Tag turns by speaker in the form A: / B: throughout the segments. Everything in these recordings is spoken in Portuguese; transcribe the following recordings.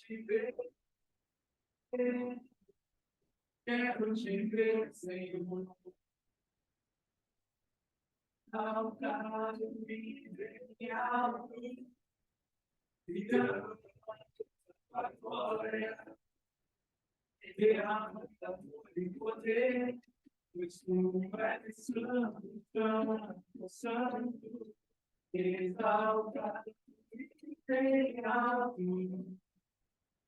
A: te ver, quero te ver, Senhor. Alcançado me vem alto, brilhando a glória, real amor e poder, pois tu és santo, santo, santo, exaltado me vem alto,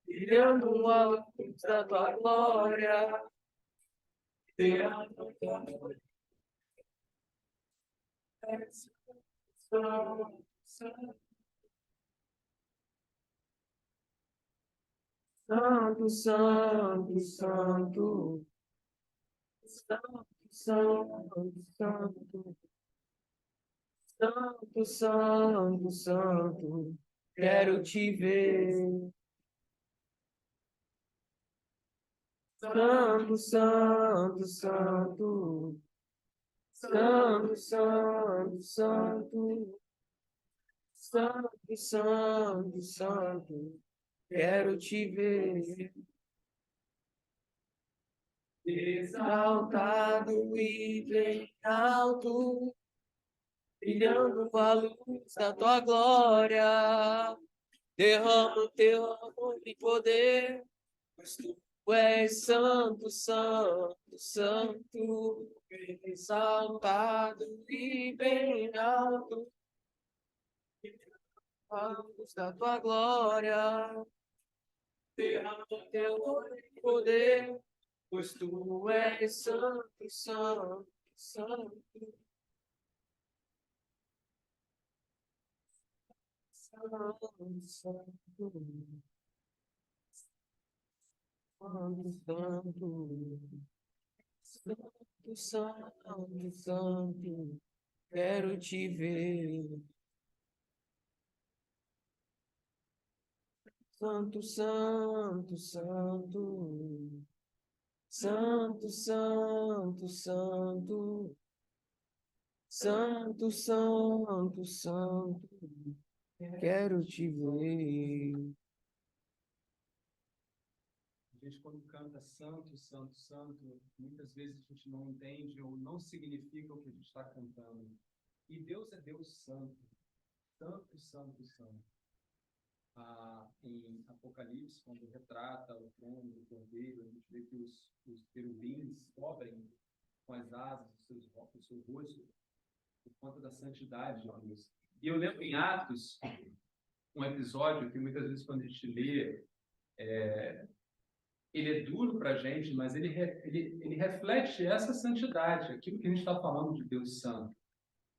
A: brilhando a luz da tua glória, real amor. Santo, santo, santo, santo, santo, santo, santo, santo, santo, quero te ver. Santo, santo, santo, santo, santo, santo, santo, santo, santo, quero te ver. Exaltado e bem alto, brilhando com a luz da tua glória, derrama o teu amor e poder, pois tu és santo, santo, santo, exaltado e bem alto, com a luz da tua glória, derrama o teu amor e poder, pois tu és santo, santo, santo. Santo, santo, santo, santo, santo, quero te ver. Santo, santo, santo, santo, santo, santo, santo, santo, santo, quero te ver.
B: A gente, quando canta santo, santo, santo, muitas vezes a gente não entende ou não significa o que a gente está cantando. E Deus é Deus santo, santo, santo, santo. Em Apocalipse, quando retrata o trono do Cordeiro, a gente vê que os querubins cobrem com as asas o seu rosto por conta da santidade de Deus. E eu lembro em Atos um episódio que muitas vezes quando a gente lê, ele é duro para a gente, mas ele reflete essa santidade, aquilo que a gente está falando de Deus Santo,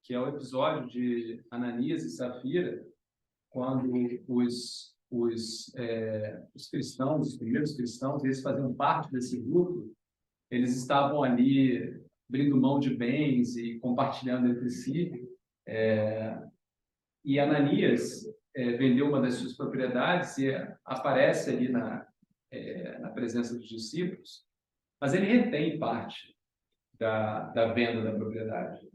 B: que é o episódio de Ananias e Safira, quando os cristãos, os primeiros cristãos, eles faziam parte desse grupo, eles estavam ali abrindo mão de bens e compartilhando entre si, e Ananias vendeu uma das suas propriedades e aparece ali na presença dos discípulos, mas ele retém parte da venda da propriedade.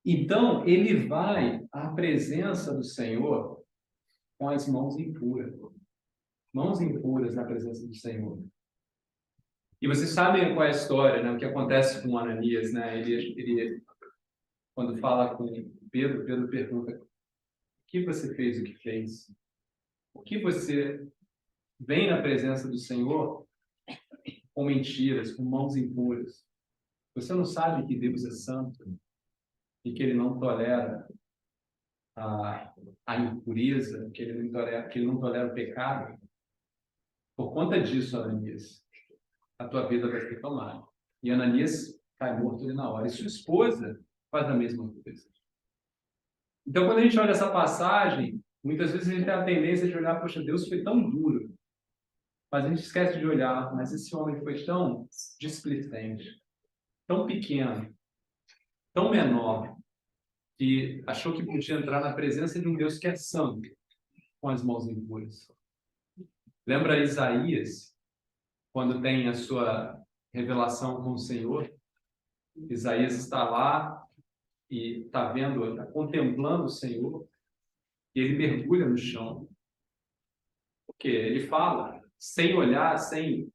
B: Então, ele vai à presença do Senhor com as mãos impuras na presença do Senhor. E vocês sabem qual é a história, né? O que acontece com Ananias, né? Ele quando fala com Pedro, Pedro pergunta: o que você fez, o que fez? O que você vem na presença do Senhor com mentiras, com mãos impuras? Você não sabe que Deus é santo e que Ele não tolera a impureza, que Ele não tolera o pecado? Por conta disso, Ananias, a tua vida vai ser tomada. E Ananias cai morto ali na hora. E sua esposa faz a mesma coisa. Então, quando a gente olha essa passagem, muitas vezes a gente tem a tendência de olhar: poxa, Deus foi tão duro. Mas a gente esquece de olhar: mas esse homem foi tão displicente, tão pequeno, tão menor, que achou que podia entrar na presença de um Deus que é santo, com as mãos impuras. Lembra Isaías, quando tem a sua revelação com o Senhor? Isaías está lá e está vendo, está contemplando o Senhor, e ele mergulha no chão. Porque ele fala, sem olhar, sem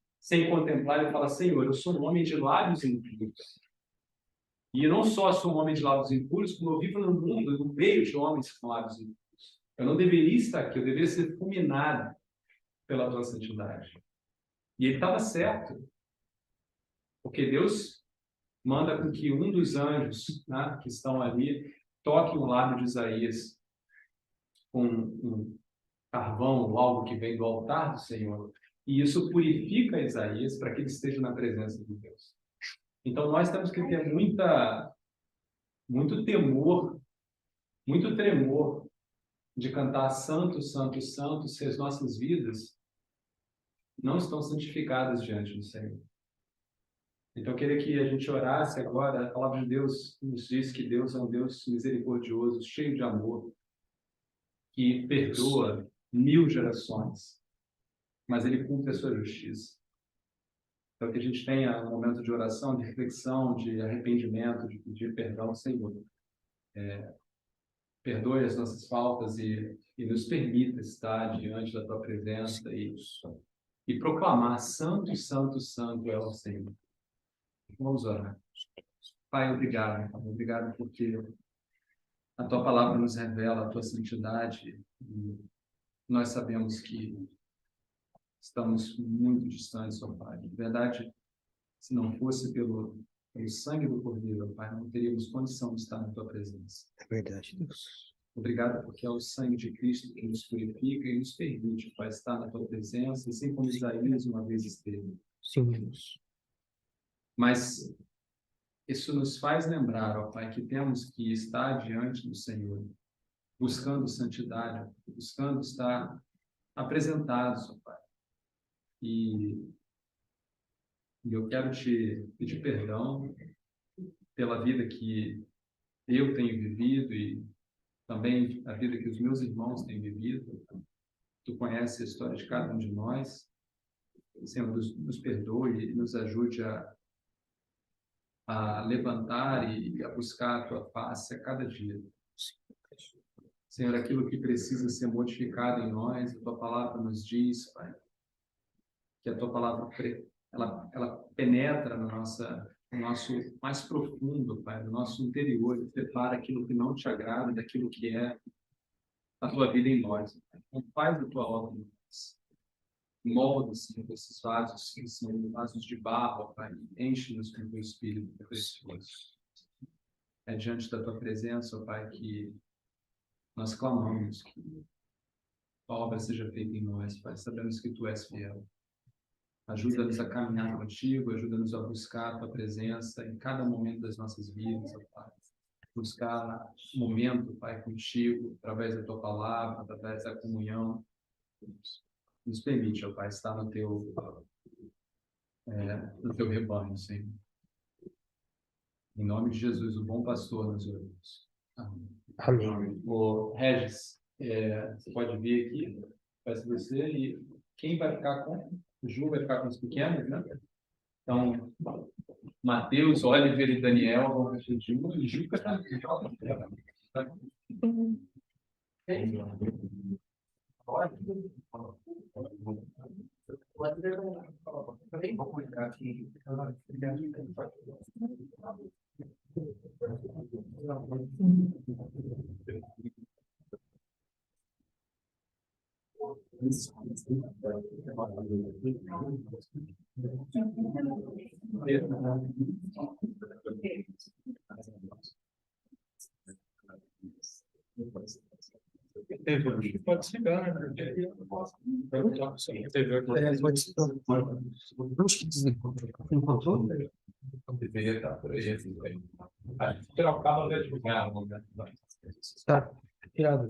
B: contemplar, ele fala, Senhor, eu sou um homem de lábios impuros. E não só sou um homem de lábios impuros, como eu vivo no mundo, no meio de homens com lábios impuros. Eu não deveria estar aqui, eu deveria ser fulminado pela tua santidade. E ele estava certo, porque Deus manda com que um dos anjos, né, que estão ali toque o lábio de Isaías com um carvão ou algo que vem do altar do Senhor. E isso purifica Isaías para que ele esteja na presença de Deus. Então nós temos que ter muito temor, muito tremor de cantar santo, santo, santo, se as nossas vidas não estão santificadas diante do Senhor. Então eu queria que a gente orasse agora. A palavra de Deus nos diz que Deus é um Deus misericordioso, cheio de amor, que perdoa 1000 gerações, mas ele cumpre a sua justiça. Então que a gente tenha um momento de oração, de reflexão, de arrependimento, de pedir perdão ao Senhor. Perdoe as nossas faltas e nos permita estar diante da tua presença e proclamar: Santo, Santo, Santo é o Senhor. Vamos orar. Pai, obrigado. Obrigado porque a tua palavra nos revela a tua santidade. E nós sabemos que estamos muito distantes, ó Pai. De verdade, se não fosse pelo sangue do Cordeiro, ó Pai, não teríamos condição de estar na tua presença.
C: É verdade, Deus.
B: Obrigado porque é o sangue de Cristo que nos purifica e nos permite, Pai, estar na tua presença, assim como Isaías uma vez esteve.
C: Sim, Deus.
B: Mas isso nos faz lembrar, ó Pai, que temos que estar diante do Senhor, buscando santidade, buscando estar apresentados, ó Pai. E eu quero te pedir perdão pela vida que eu tenho vivido e também a vida que os meus irmãos têm vivido. Tu conheces a história de cada um de nós. Senhor, nos perdoe e nos ajude a levantar e a buscar a tua face a cada dia. Senhor, aquilo que precisa ser modificado em nós, a tua palavra nos diz, Pai, que a tua palavra ela penetra no nosso mais profundo, Pai, no nosso interior, e separa aquilo que não te agrada daquilo que é a tua vida em nós. Então, faz a tua obra em nós. Molda, Senhor, esses vasos, que são vasos de barro, Pai, enche-nos com o teu Espírito precioso. É diante da tua presença, ó Pai, que nós clamamos que a obra seja feita em nós, Pai. Sabemos que tu és fiel. Ajuda-nos a caminhar contigo, ajuda-nos a buscar a tua presença em cada momento das nossas vidas, ó Pai. Buscar momento, Pai, contigo, através da tua palavra, através da comunhão. Nos permite, ó Pai, estar no teu rebanho, Senhor. Em nome de Jesus, o bom pastor, nós oramos. Amém.
C: Amém.
B: O Regis, você pode vir aqui, peço você, e quem vai ficar com? O Ju vai ficar com os pequenos, né? Então, Mateus, Oliver e Daniel vão fazer Ju, e Ju está aqui. Vou colocar aqui. Pode chegar, né?
C: Pode ser. Encontrou?
B: Deveria estar por aí. Tirar o carro até de lugar.
C: Tá. Tirado.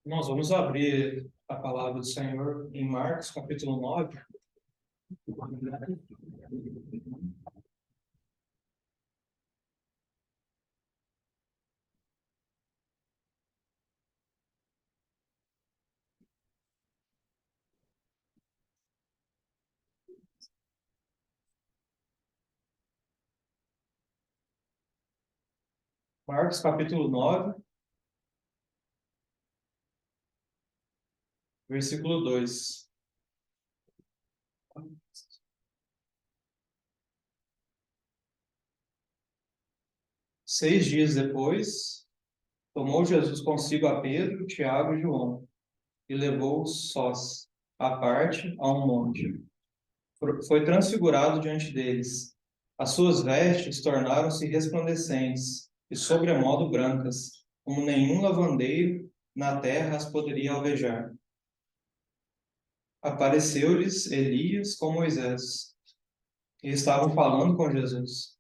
D: Nós vamos abrir a palavra do Senhor em Marcos, capítulo 9. Marcos, capítulo 9, versículo 2. Seis dias depois, tomou Jesus consigo a Pedro, Tiago e João, e levou-os sós, à parte, a um monte. Foi transfigurado diante deles. As suas vestes tornaram-se resplandecentes e sobremodo brancas, como nenhum lavandeiro na terra as poderia alvejar. Apareceu-lhes Elias com Moisés, e estavam falando com Jesus.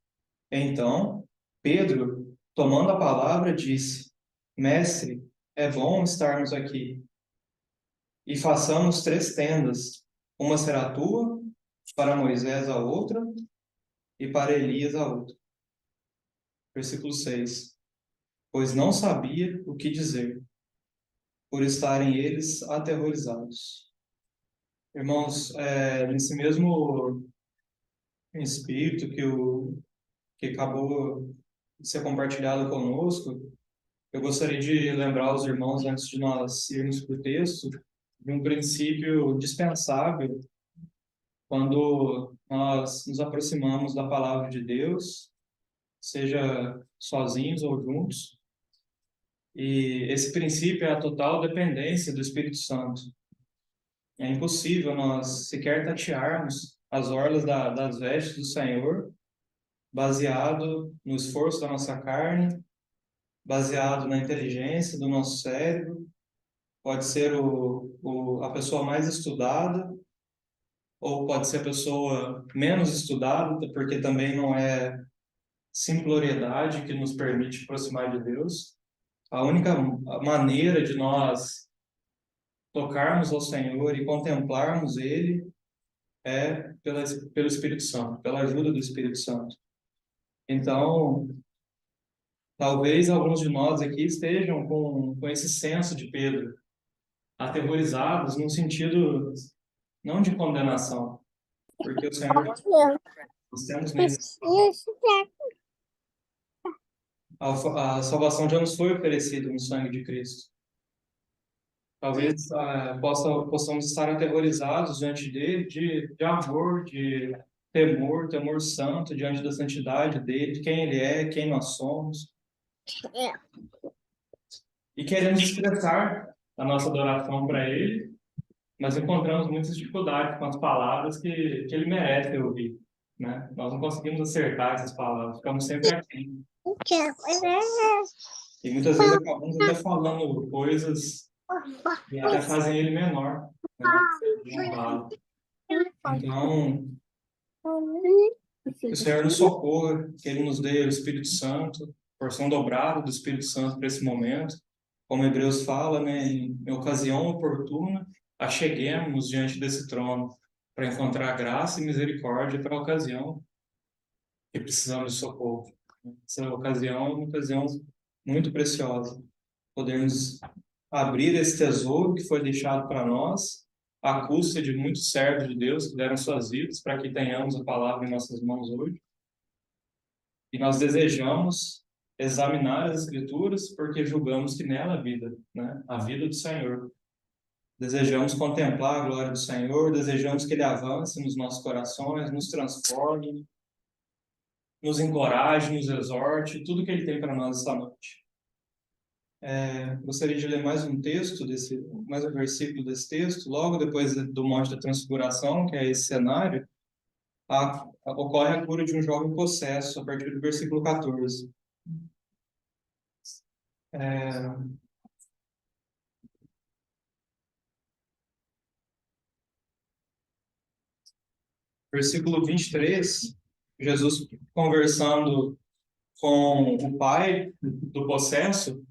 D: Então, Pedro, tomando a palavra, disse: Mestre, é bom estarmos aqui. E façamos 3 tendas. Uma será tua, para Moisés a outra, e para Elias a outra. Versículo 6. Pois não sabia o que dizer, por estarem eles aterrorizados. Irmãos, nesse mesmo espírito que acabou de ser compartilhado conosco, eu gostaria de lembrar os irmãos, antes de nós irmos para o texto, de um princípio dispensável quando nós nos aproximamos da palavra de Deus, seja sozinhos ou juntos. E esse princípio é a total dependência do Espírito Santo. É impossível nós sequer tatearmos as orlas das vestes do Senhor, baseado no esforço da nossa carne, baseado na inteligência do nosso cérebro. Pode ser a pessoa mais estudada, ou pode ser a pessoa menos estudada, porque também não é simploriedade que nos permite aproximar de Deus. A única maneira de nós tocarmos ao Senhor e contemplarmos Ele é pelo Espírito Santo, pela ajuda do Espírito Santo. Então, talvez alguns de nós aqui estejam com esse senso de Pedro, aterrorizados no sentido não de condenação, porque o Senhor, nós temos mesmo, a salvação já nos foi oferecida no sangue de Cristo. Talvez possamos estar aterrorizados diante dele, de amor, de temor santo diante da santidade dele, de quem ele é, quem nós somos. E queremos expressar a nossa adoração para ele, mas encontramos muitas dificuldades com as palavras que ele merece ouvir, né? Nós não conseguimos acertar essas palavras, ficamos sempre aqui. E muitas vezes acabamos até falando coisas que até fazem ele menor, né? Então, que o Senhor nos socorra, que Ele nos dê o Espírito Santo, porção dobrada do Espírito Santo para esse momento. Como Hebreus fala, né, em ocasião oportuna, acheguemos diante desse trono para encontrar graça e misericórdia para a ocasião que precisamos de socorro. Essa ocasião é uma ocasião muito preciosa. Podermos abrir esse tesouro que foi deixado para nós, à custa de muitos servos de Deus que deram suas vidas para que tenhamos a palavra em nossas mãos hoje. E nós desejamos examinar as Escrituras porque julgamos que nela há vida, né? A vida do Senhor. Desejamos contemplar a glória do Senhor, desejamos que Ele avance nos nossos corações, nos transforme, nos encoraje, nos exorte, tudo que Ele tem para nós essa noite. Gostaria de ler mais um texto, mais um versículo desse texto. Logo depois do Monte da Transfiguração, que é esse cenário, ocorre a cura de um jovem possesso, a partir do versículo 14. Versículo 23, Jesus conversando com o pai do possesso,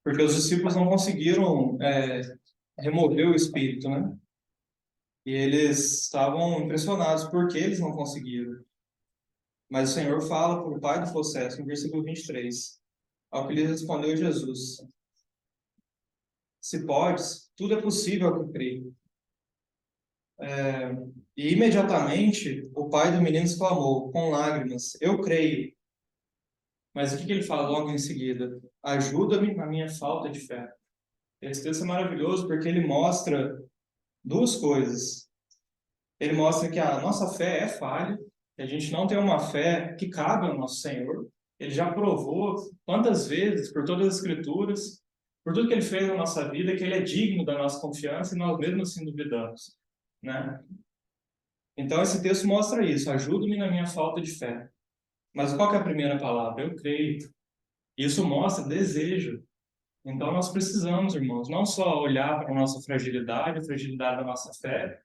D: porque os discípulos não conseguiram remover o espírito, né? E eles estavam impressionados porque eles não conseguiram. Mas o Senhor fala para o pai do possesso, no versículo 23, ao que lhe respondeu Jesus: se podes, tudo é possível ao que creio. E imediatamente o pai do menino exclamou, com lágrimas: eu creio. Mas o que ele fala logo em seguida? Ajuda-me na minha falta de fé. Esse texto é maravilhoso porque ele mostra duas coisas. Ele mostra que a nossa fé é falha, que a gente não tem uma fé que cabe ao nosso Senhor. Ele já provou quantas vezes, por todas as Escrituras, por tudo que ele fez na nossa vida, que ele é digno da nossa confiança e nós mesmo assim duvidamos, né? Então esse texto mostra isso: ajuda-me na minha falta de fé. Mas qual que é a primeira palavra? Eu creio. Isso mostra desejo. Então nós precisamos, irmãos, não só olhar para a nossa fragilidade, a fragilidade da nossa fé,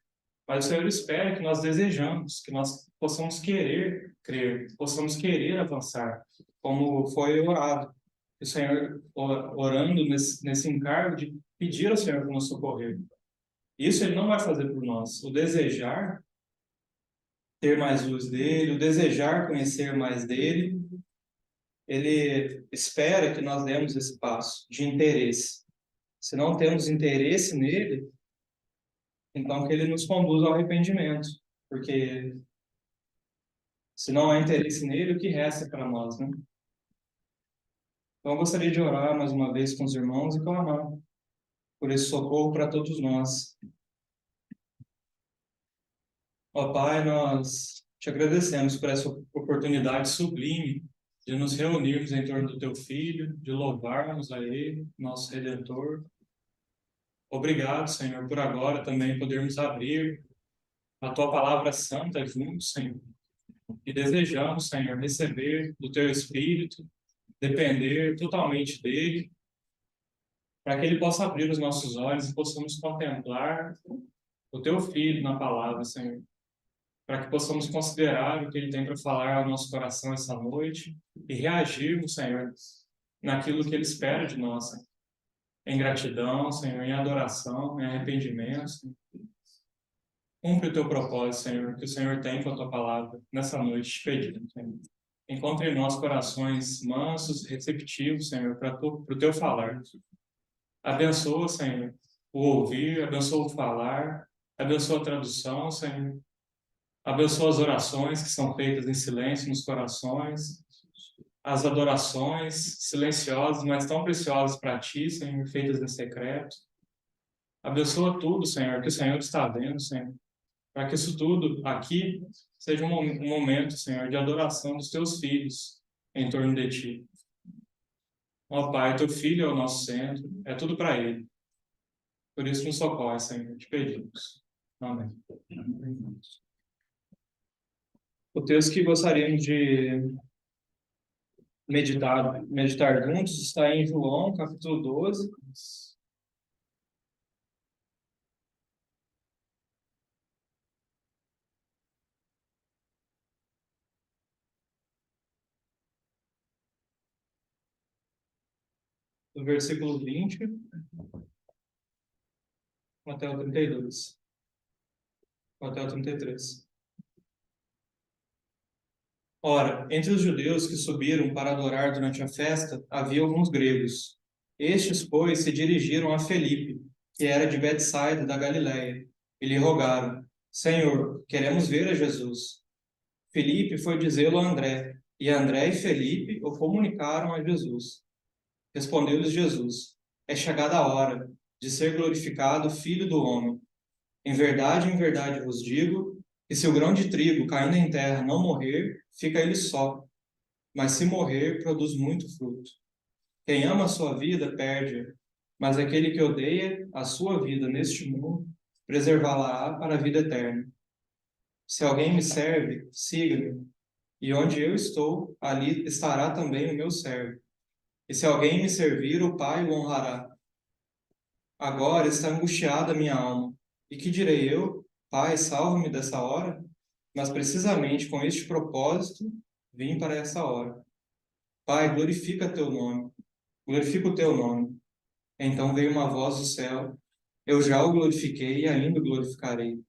D: mas o Senhor espera que nós desejamos, que nós possamos querer crer, possamos querer avançar, como foi orado. O Senhor orando nesse encargo de pedir ao Senhor para nos socorrer. Isso Ele não vai fazer por nós. O desejar ter mais luz dele, o desejar conhecer mais dele, Ele espera que nós demos esse passo de interesse. Se não temos interesse nele, então que ele nos conduza ao arrependimento, porque se não há interesse nele, o que resta para nós, né? Então eu gostaria de orar mais uma vez com os irmãos e clamar por esse socorro para todos nós. Ó Pai, nós te agradecemos por essa oportunidade sublime de nos reunirmos em torno do Teu Filho, de louvarmos a Ele, nosso Redentor. Obrigado, Senhor, por agora também podermos abrir a Tua Palavra Santa juntos, Senhor. E desejamos, Senhor, receber do Teu Espírito, depender totalmente dEle, para que Ele possa abrir os nossos olhos e possamos contemplar o Teu Filho na Palavra, Senhor. Para que possamos considerar o que Ele tem para falar ao nosso coração essa noite e reagirmos, Senhor, naquilo que Ele espera de nós, Senhor. Em gratidão, Senhor, em adoração, em arrependimento, Senhor. Cumpre o Teu propósito, Senhor, que o Senhor tem com a Tua palavra nessa noite, te pedindo, Senhor. Encontre em nós corações mansos, receptivos, Senhor, para o Teu falar. Abençoa, Senhor, o ouvir, abençoa o falar, abençoa a tradução, Senhor. Abençoa as orações que são feitas em silêncio nos corações, as adorações silenciosas, mas tão preciosas para Ti, Senhor, feitas em secreto. Abençoa tudo, Senhor, que o Senhor está vendo, Senhor, para que isso tudo aqui seja um momento, Senhor, de adoração dos Teus filhos em torno de Ti. Ó Pai, Teu Filho é o nosso centro, é tudo para Ele. Por isso nos socorre, Senhor, te pedimos. Amém. O texto que gostaríamos de meditar juntos está em João, capítulo 12. Do versículo 20 até o 32, até o 33. Ora, entre os judeus que subiram para adorar durante a festa, havia alguns gregos. Estes, pois, se dirigiram a Felipe, que era de Betsaida da Galiléia, e lhe rogaram: Senhor, queremos ver a Jesus. Felipe foi dizê-lo a André, e André e Felipe o comunicaram a Jesus. Respondeu-lhes Jesus: é chegada a hora de ser glorificado o Filho do Homem. Em verdade vos digo, que se o grão de trigo caindo em terra não morrer, fica ele só, mas se morrer, produz muito fruto. Quem ama a sua vida, perde-a, mas aquele que odeia a sua vida neste mundo, preservá-la-á para a vida eterna. Se alguém me serve, siga-me, e onde eu estou, ali estará também o meu servo. E se alguém me servir, o Pai o honrará. Agora está angustiada a minha alma. E que direi eu? Pai, salva-me dessa hora? Mas precisamente com este propósito vim para essa hora. Pai, glorifica o teu nome. Então veio uma voz do céu: eu já o glorifiquei e ainda o glorificarei.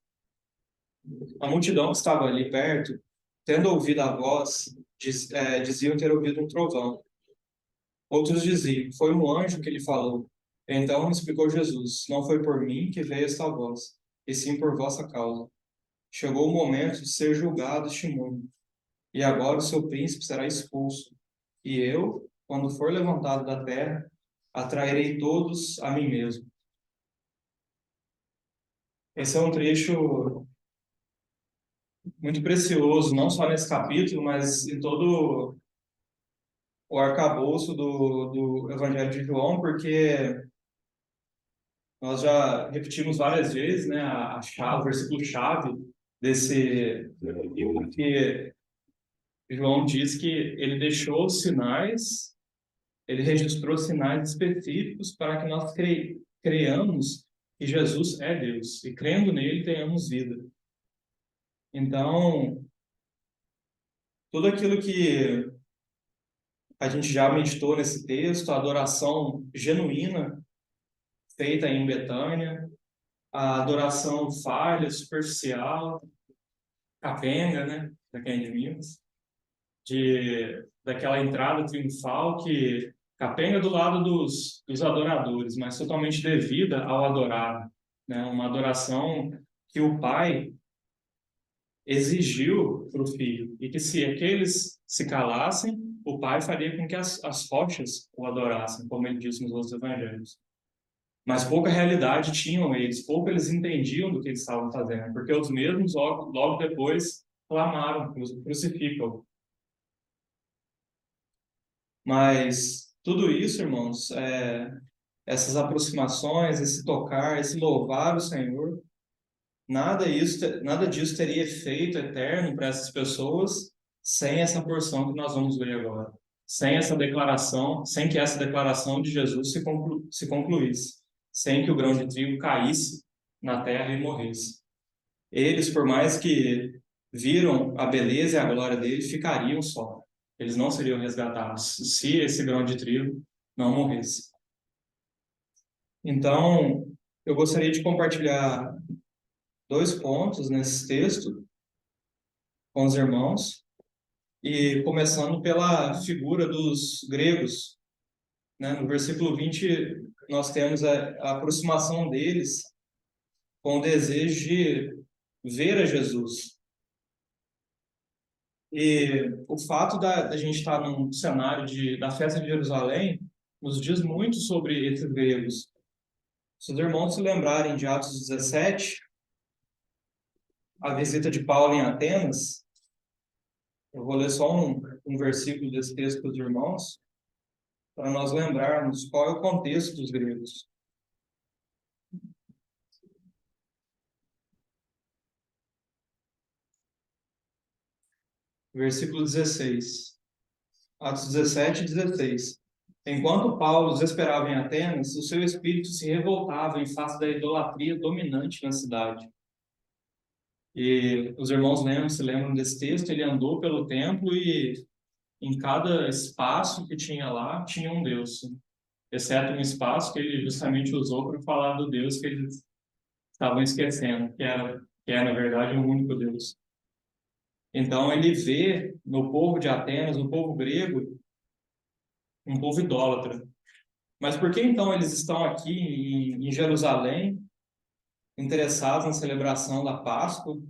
D: A multidão que estava ali perto, tendo ouvido a voz, diziam ter ouvido um trovão. Outros diziam: foi um anjo que lhe falou. Então explicou Jesus: não foi por mim que veio esta voz, e sim por vossa causa. Chegou o momento de ser julgado este mundo, e agora o seu príncipe será expulso. E eu, quando for levantado da terra, atrairei todos a mim mesmo. Esse é um trecho muito precioso, não só nesse capítulo, mas em todo o arcabouço do Evangelho de João, porque nós já repetimos várias vezes, né, o versículo-chave desse livro, que João diz que ele deixou sinais, ele registrou sinais específicos para que nós creiamos que Jesus é Deus e crendo nele tenhamos vida. Então, tudo aquilo que a gente já meditou nesse texto, a adoração genuína feita em Betânia, a adoração falha, superficial, capenga, né, da quem é de Minas, daquela entrada triunfal que capenga do lado dos adoradores, mas totalmente devida ao adorado, né, uma adoração que o Pai exigiu para o Filho, e que se aqueles se calassem, o Pai faria com que as rochas o adorassem, como ele disse nos outros evangelhos. Mas pouca realidade tinham eles, pouco eles entendiam do que eles estavam fazendo, porque os mesmos logo depois clamaram, crucificam. Mas tudo isso, irmãos, essas aproximações, esse tocar, esse louvar o Senhor, nada disso teria efeito eterno para essas pessoas sem essa porção que nós vamos ler agora. Sem essa declaração, sem que essa declaração de Jesus se concluísse. Sem que o grão de trigo caísse na terra e morresse. Eles, por mais que viram a beleza e a glória dele, ficariam só. Eles não seriam resgatados se esse grão de trigo não morresse. Então, eu gostaria de compartilhar 2 pontos nesse texto com os irmãos, e começando pela figura dos gregos, né? No versículo 20, nós temos a aproximação deles com o desejo de ver a Jesus. E o fato da gente estar num cenário da festa de Jerusalém nos diz muito sobre esses gregos. Se os irmãos se lembrarem de Atos 17, a visita de Paulo em Atenas, eu vou ler só um versículo desse texto para os irmãos, para nós lembrarmos qual é o contexto dos gregos. Versículo 16. Atos 17, 16. Enquanto Paulo os esperava em Atenas, o seu espírito se revoltava em face da idolatria dominante na cidade. E os irmãos se lembram desse texto, ele andou pelo templo e em cada espaço que tinha lá, tinha um Deus, exceto um espaço que ele justamente usou para falar do Deus que eles estavam esquecendo, que é na verdade, um único Deus. Então ele vê no povo de Atenas, no povo grego, um povo idólatra. Mas por que então eles estão aqui em Jerusalém, interessados na celebração da Páscoa?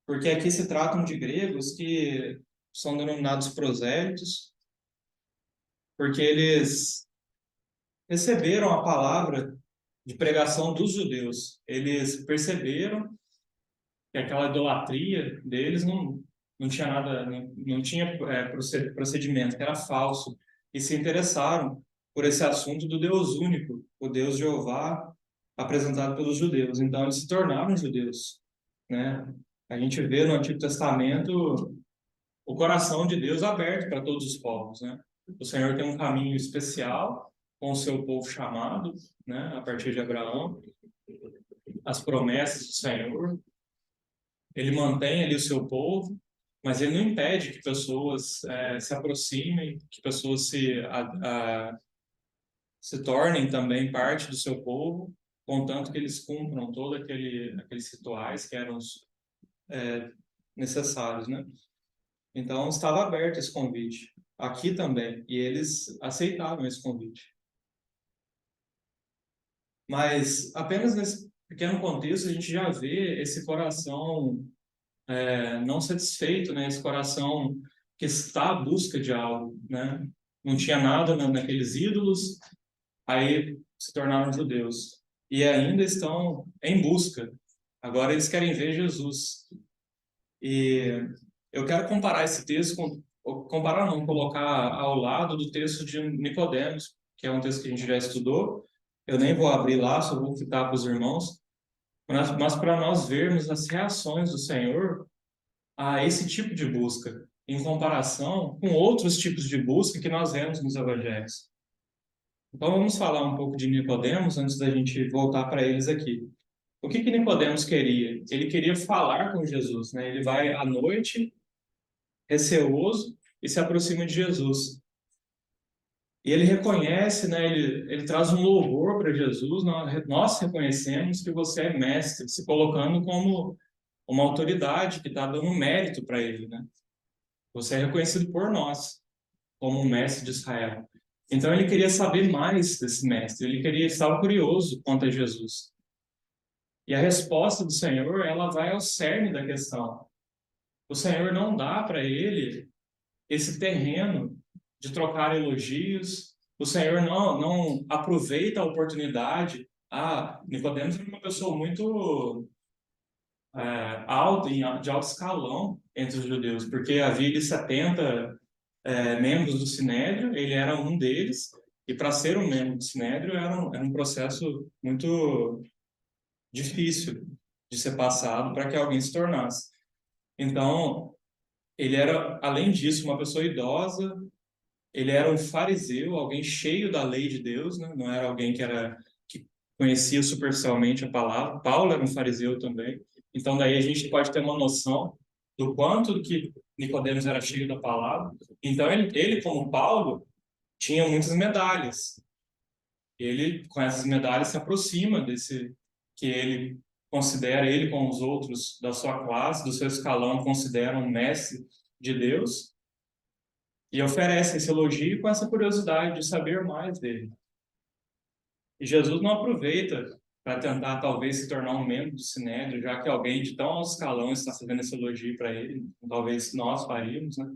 D: Porque aqui se tratam de gregos que são denominados prosélitos, porque eles receberam a palavra de pregação dos judeus. Eles perceberam que aquela idolatria deles não tinha nada, não tinha procedimento, que era falso, e se interessaram por esse assunto do Deus único, o Deus Jeová apresentado pelos judeus. Então eles se tornaram judeus, né? A gente vê no Antigo Testamento o coração de Deus aberto para todos os povos, né? O Senhor tem um caminho especial com o seu povo chamado, né, a partir de Abraão, as promessas do Senhor. Ele mantém ali o seu povo, mas ele não impede que pessoas se aproximem, que pessoas se tornem também parte do seu povo, contanto que eles cumpram todos aqueles rituais que eram necessários, né? Então, estava aberto esse convite, aqui também, e eles aceitaram esse convite. Mas, apenas nesse pequeno contexto, a gente já vê esse coração não satisfeito, né? Esse coração que está à busca de algo, né? Não tinha nada naqueles ídolos, aí se tornaram judeus. E ainda estão em busca. Agora eles querem ver Jesus. E eu quero comparar esse texto comparar não, colocar ao lado do texto de Nicodemos, que é um texto que a gente já estudou. Eu nem vou abrir lá, só vou citar para os irmãos. Mas para nós vermos as reações do Senhor a esse tipo de busca, em comparação com outros tipos de busca que nós vemos nos evangelhos. Então vamos falar um pouco de Nicodemos antes da gente voltar para eles aqui. O que Nicodemos queria? Ele queria falar com Jesus, né? Ele vai à noite, receoso, e se aproxima de Jesus. E ele reconhece, né? Ele traz um louvor para Jesus. Nós reconhecemos que você é mestre, se colocando como uma autoridade que está dando mérito para ele, né? Você é reconhecido por nós como um mestre de Israel. Então ele queria saber mais desse mestre. Ele estava curioso quanto a Jesus. E a resposta do Senhor, ela vai ao cerne da questão. O Senhor não dá para ele esse terreno de trocar elogios. O Senhor não aproveita a oportunidade. Nicodemos era uma pessoa muito alta, de alto escalão entre os judeus, porque havia 70 membros do Sinédrio, ele era um deles, e para ser um membro do Sinédrio era um processo muito difícil de ser passado para que alguém se tornasse. Então, ele era, além disso, uma pessoa idosa, ele era um fariseu, alguém cheio da lei de Deus, né? Não era alguém que conhecia superficialmente a palavra. Paulo era um fariseu também. Então, daí a gente pode ter uma noção do quanto que Nicodemos era cheio da palavra. Então, ele como Paulo, tinha muitas medalhas. Ele, com essas medalhas, se aproxima desse que ele considera, ele com os outros da sua classe, do seu escalão, consideram um mestre de Deus, e oferece esse elogio com essa curiosidade de saber mais dele. E Jesus não aproveita para tentar, talvez, se tornar um membro do Sinédrio, já que alguém de tão alto escalão está fazendo esse elogio para ele, talvez nós faríamos, né?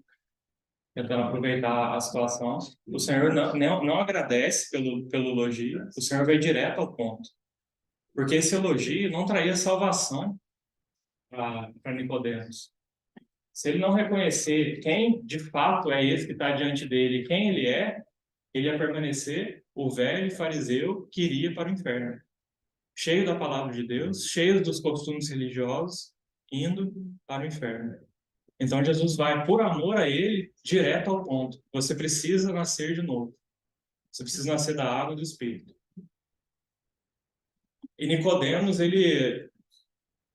D: Tentando aproveitar a situação. O Senhor não agradece pelo elogio, o Senhor vai direto ao ponto. Porque esse elogio não traria salvação para Nicodemos. Se ele não reconhecer quem de fato é esse que está diante dele, quem ele ia permanecer o velho fariseu que iria para o inferno. Cheio da palavra de Deus, cheio dos costumes religiosos, indo para o inferno. Então Jesus vai, por amor a ele, direto ao ponto. Você precisa nascer de novo. Você precisa nascer da água e do Espírito. E Nicodemos,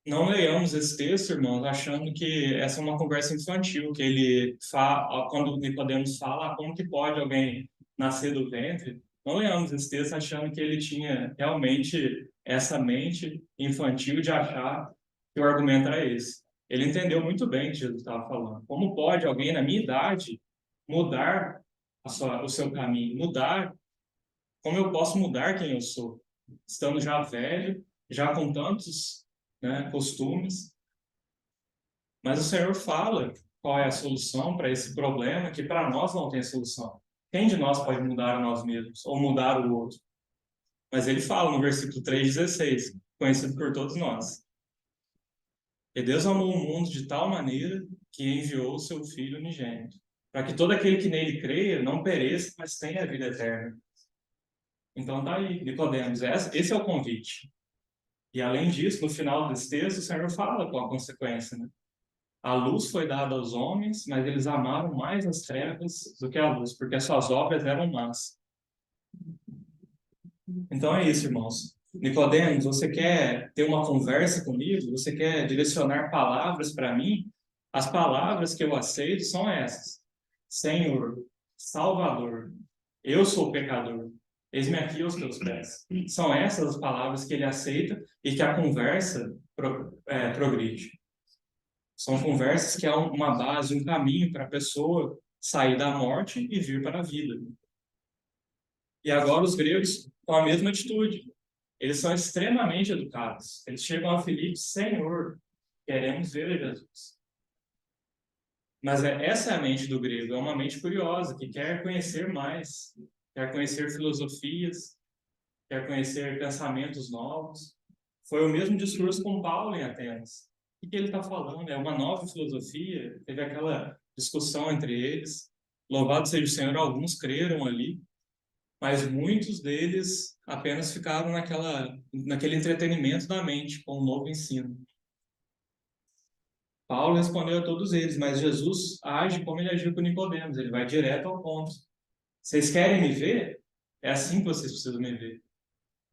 D: não leiamos esse texto, irmãos, achando que essa é uma conversa infantil, que ele fala, quando Nicodemos fala, como que pode alguém nascer do ventre? Não leiamos esse texto achando que ele tinha realmente essa mente infantil de achar que o argumento era esse. Ele entendeu muito bem o que Jesus estava falando. Como pode alguém na minha idade mudar o seu caminho, como eu posso mudar quem eu sou, estando já velho, já com tantos, né, costumes. Mas o Senhor fala qual é a solução para esse problema, que para nós não tem solução. Quem de nós pode mudar a nós mesmos ou mudar o outro? Mas ele fala no versículo 3,16, conhecido por todos nós. E Deus amou o mundo de tal maneira que enviou o seu Filho unigênito, para que todo aquele que nele creia não pereça, mas tenha a vida eterna. Então tá aí, Nicodemos, esse é o convite. E além disso, no final desse texto, o Senhor fala com a consequência, né? A luz foi dada aos homens, mas eles amaram mais as trevas do que a luz, porque as suas obras eram más. Então é isso, irmãos. Nicodemos, você quer ter uma conversa comigo? Você quer direcionar palavras para mim? As palavras que eu aceito são essas: Senhor, Salvador, eu sou pecador. eis-me aqui aos teus pés. São essas as palavras que ele aceita e que a conversa progride. São conversas que há uma base, um caminho para a pessoa sair da morte e vir para a vida. E agora os gregos com a mesma atitude. Eles são extremamente educados. Eles chegam a Filipe: Senhor, queremos ver a Jesus. Mas essa é a mente do grego, é uma mente curiosa, que quer conhecer mais, quer conhecer filosofias, quer conhecer pensamentos novos. Foi o mesmo discurso com Paulo em Atenas. O que ele está falando? É uma nova filosofia. Teve aquela discussão entre eles. Louvado seja o Senhor, alguns creram ali, mas muitos deles apenas ficaram naquele entretenimento da mente, com o novo ensino. Paulo respondeu a todos eles, mas Jesus age como ele agiu com Nicodemos, ele vai direto ao ponto. Vocês querem me ver? É assim que vocês precisam me ver.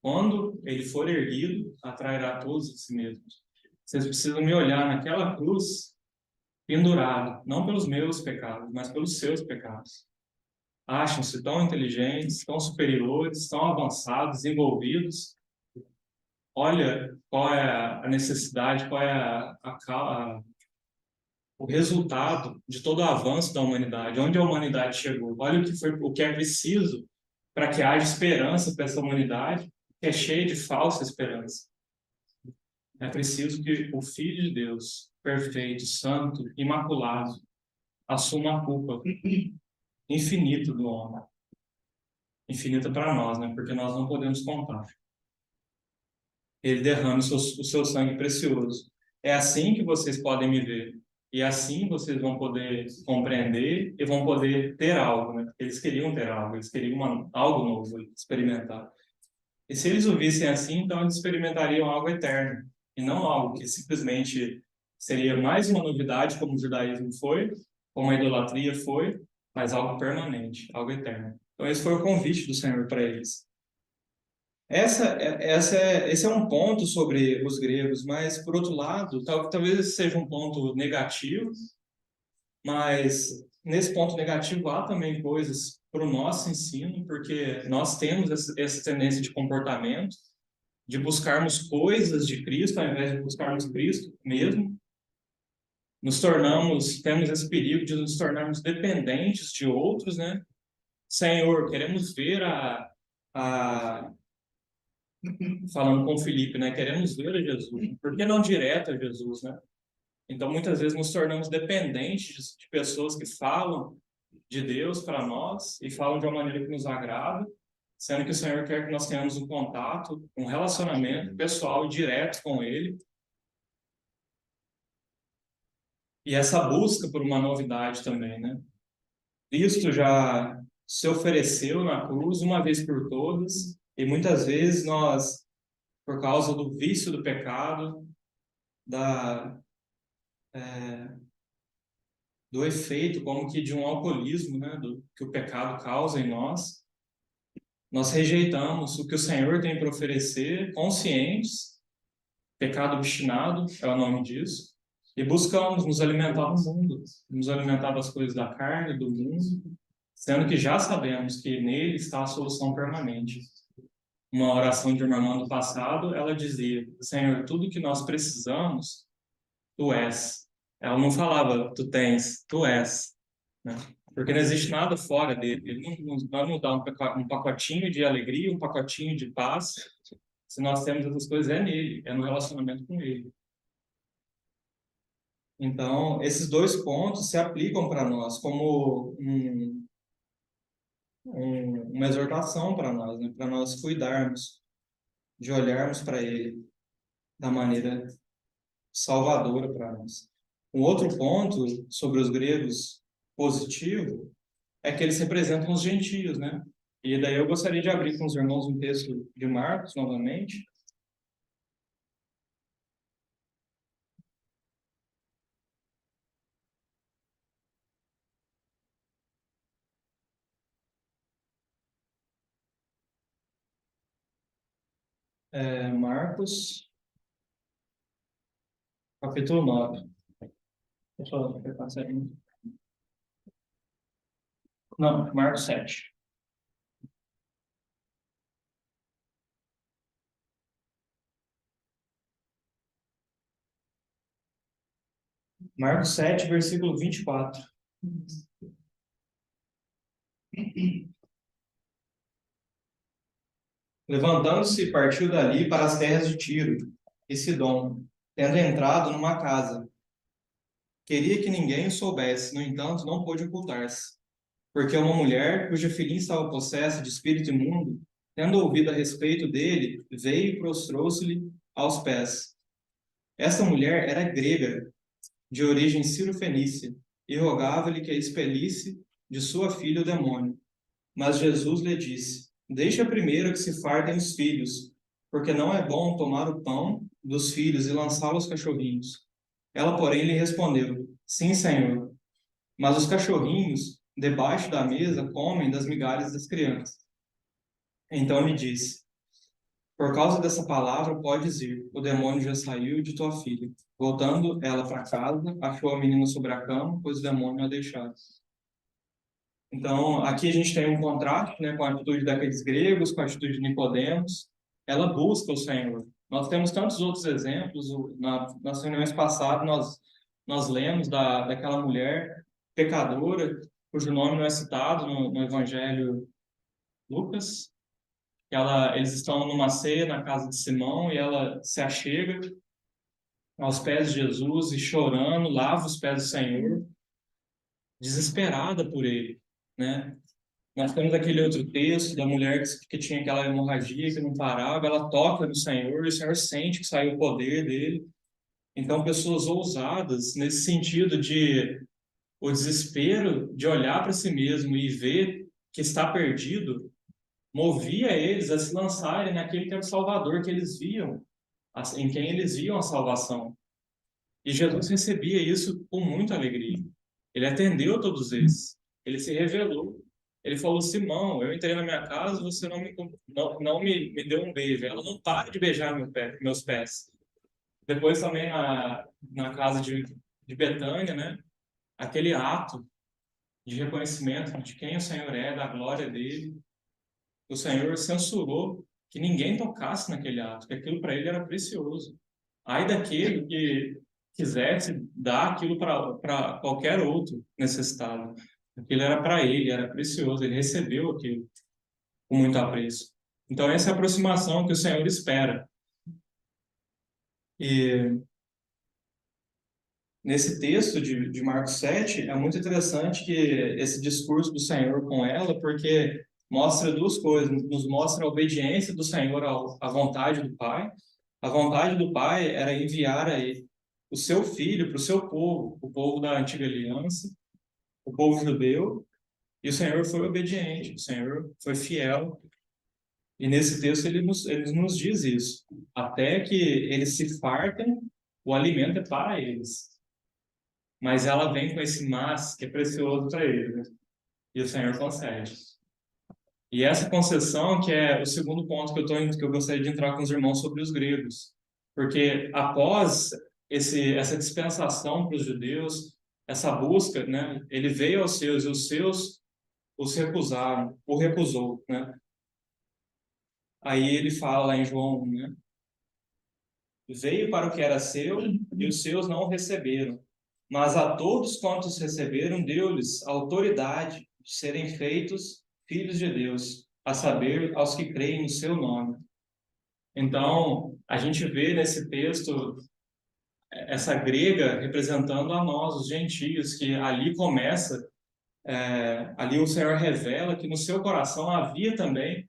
D: Quando ele for erguido, atrairá todos a si mesmos. Vocês precisam me olhar naquela cruz, pendurado, não pelos meus pecados, mas pelos seus pecados. Acham-se tão inteligentes, tão superiores, tão avançados, desenvolvidos. Olha qual é a necessidade, qual é o resultado de todo o avanço da humanidade, onde a humanidade chegou. Olha o que é preciso para que haja esperança para essa humanidade, que é cheia de falsa esperança. É preciso que o Filho de Deus, perfeito, santo, imaculado, assuma a culpa infinita do homem. Infinita para nós, né? Porque nós não podemos contar. Ele derrama o seu sangue precioso. É assim que vocês podem me ver. E assim vocês vão poder compreender e vão poder ter algo, né? Porque eles queriam ter algo, eles queriam algo novo, experimentar. E se eles o vissem assim, então eles experimentariam algo eterno, e não algo que simplesmente seria mais uma novidade, como o judaísmo foi, como a idolatria foi, mas algo permanente, algo eterno. Então esse foi o convite do Senhor para eles. Esse é um ponto sobre os gregos, mas, por outro lado, talvez esse seja um ponto negativo, mas nesse ponto negativo há também coisas para o nosso ensino, porque nós temos essa tendência de comportamento, de buscarmos coisas de Cristo ao invés de buscarmos Cristo mesmo. Temos esse perigo de nos tornarmos dependentes de outros, né? Senhor, queremos ver falando com o Filipe, né? Queremos ver a Jesus. Por que não direto a Jesus, né? Então, muitas vezes nos tornamos dependentes de pessoas que falam de Deus para nós e falam de uma maneira que nos agrada, sendo que o Senhor quer que nós tenhamos um contato, um relacionamento pessoal e direto com Ele. E essa busca por uma novidade também, né? Cristo já se ofereceu na cruz uma vez por todas, e muitas vezes nós, por causa do vício do pecado, do efeito como que de um alcoolismo, né, que o pecado causa em nós rejeitamos o que o Senhor tem para oferecer, conscientes, pecado obstinado é o nome disso, e buscamos nos alimentar do mundo, nos alimentar das coisas da carne, do mundo, sendo que já sabemos que nele está a solução permanente. Uma oração de uma irmã no passado, ela dizia: Senhor, tudo que nós precisamos, Tu és. Ela não falava, Tu tens, Tu és, né? Porque não existe nada fora dele. Ele não vai nos dar um pacotinho de alegria, um pacotinho de paz. Se nós temos essas coisas, é nele, é no relacionamento com ele. Então, esses dois pontos se aplicam para nós como uma exortação para nós, né? Para nós cuidarmos, de olharmos para ele da maneira salvadora para nós. Um outro ponto sobre os gregos positivo é que eles representam os gentios, né? E daí eu gostaria de abrir com os irmãos um texto de Marcos, novamente. Marcos, capítulo 9. Deixa eu passar aí. Não, Marcos 7. Marcos 7, versículo 24. Levantando-se, partiu dali para as terras de Tiro e Sidom, tendo entrado numa casa. Queria que ninguém o soubesse, no entanto, não pôde ocultar-se, porque uma mulher, cuja filhinha estava possessa de espírito imundo, tendo ouvido a respeito dele, veio e prostrou-se-lhe aos pés. Essa mulher era grega, de origem cirofenícia, e rogava-lhe que a expelisse de sua filha o demônio. Mas Jesus lhe disse: Deixa primeiro que se fartem os filhos, porque não é bom tomar o pão dos filhos e lançá-lo aos cachorrinhos. Ela, porém, lhe respondeu: Sim, Senhor, mas os cachorrinhos, debaixo da mesa, comem das migalhas das crianças. Então lhe disse: Por causa dessa palavra, podes ir. O demônio já saiu de tua filha. Voltando ela para casa, achou a menina sobre a cama, pois o demônio a deixara. Então, aqui a gente tem um contraste, né, com a atitude daqueles gregos, com a atitude de Nicodemos. Ela busca o Senhor. Nós temos tantos outros exemplos. Nas reuniões passadas, nós lemos daquela mulher pecadora, cujo nome não é citado no Evangelho Lucas. Eles estão numa ceia na casa de Simão e ela se achega aos pés de Jesus e chorando, lava os pés do Senhor, desesperada por ele, né? Nós temos aquele outro texto da mulher que tinha aquela hemorragia que não parava, ela toca no Senhor e o Senhor sente que saiu o poder dele. Então, pessoas ousadas nesse sentido de o desespero de olhar para si mesmo e ver que está perdido, movia eles a se lançarem naquele que era o Salvador que eles viam, em quem eles viam a salvação. E Jesus recebia isso com muita alegria. Ele atendeu todos esses. Ele se revelou. Ele falou: Simão, eu entrei na minha casa, você não me deu um beijo. Ela não para de beijar meus pés. Depois também na casa de Betânia, né? Aquele ato de reconhecimento de quem o Senhor é, da glória dele. O Senhor censurou que ninguém tocasse naquele ato, que aquilo para ele era precioso. Ai daquele que quisesse dar aquilo para qualquer outro necessitado. Aquilo era para ele, era precioso, ele recebeu aquilo com muito apreço. Então, essa é a aproximação que o Senhor espera. E nesse texto de Marcos 7, é muito interessante que esse discurso do Senhor com ela, porque mostra duas coisas. Nos mostra a obediência do Senhor à vontade do Pai. A vontade do Pai era enviar a ele o seu filho para o seu povo, o povo da antiga aliança, o povo judeu, e o Senhor foi obediente, o Senhor foi fiel. E nesse texto ele nos diz isso. Até que eles se fartem, o alimento é para eles. Mas ela vem com esse mas que é precioso para eles, né? E o Senhor concede. E essa concessão que é o segundo ponto que eu gostaria de entrar com os irmãos sobre os gregos. Porque após essa dispensação para os judeus, essa busca, né? Ele veio aos seus e os seus os recusaram, o recusou, né? Aí ele fala lá em João 1, né? Veio para o que era seu e os seus não o receberam. Mas a todos quantos receberam, deu-lhes autoridade de serem feitos filhos de Deus, a saber, aos que creem no seu nome. Então, a gente vê nesse texto essa grega representando a nós, os gentios, que ali começa, ali o Senhor revela que no seu coração havia também,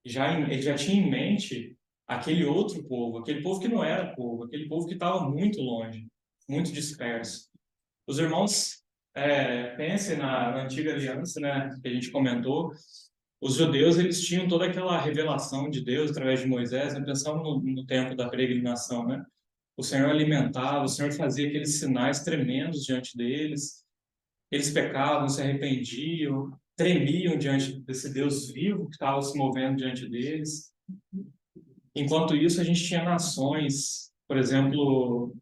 D: ele já tinha em mente aquele outro povo, aquele povo que não era povo, aquele povo que estava muito longe, muito disperso. Os irmãos pensem na antiga aliança, né, que a gente comentou. Os judeus, eles tinham toda aquela revelação de Deus através de Moisés, né, pensando no tempo da peregrinação, né? O Senhor alimentava, o Senhor fazia aqueles sinais tremendos diante deles. Eles pecavam, se arrependiam, tremiam diante desse Deus vivo que estava se movendo diante deles. Enquanto isso, a gente tinha nações, por exemplo,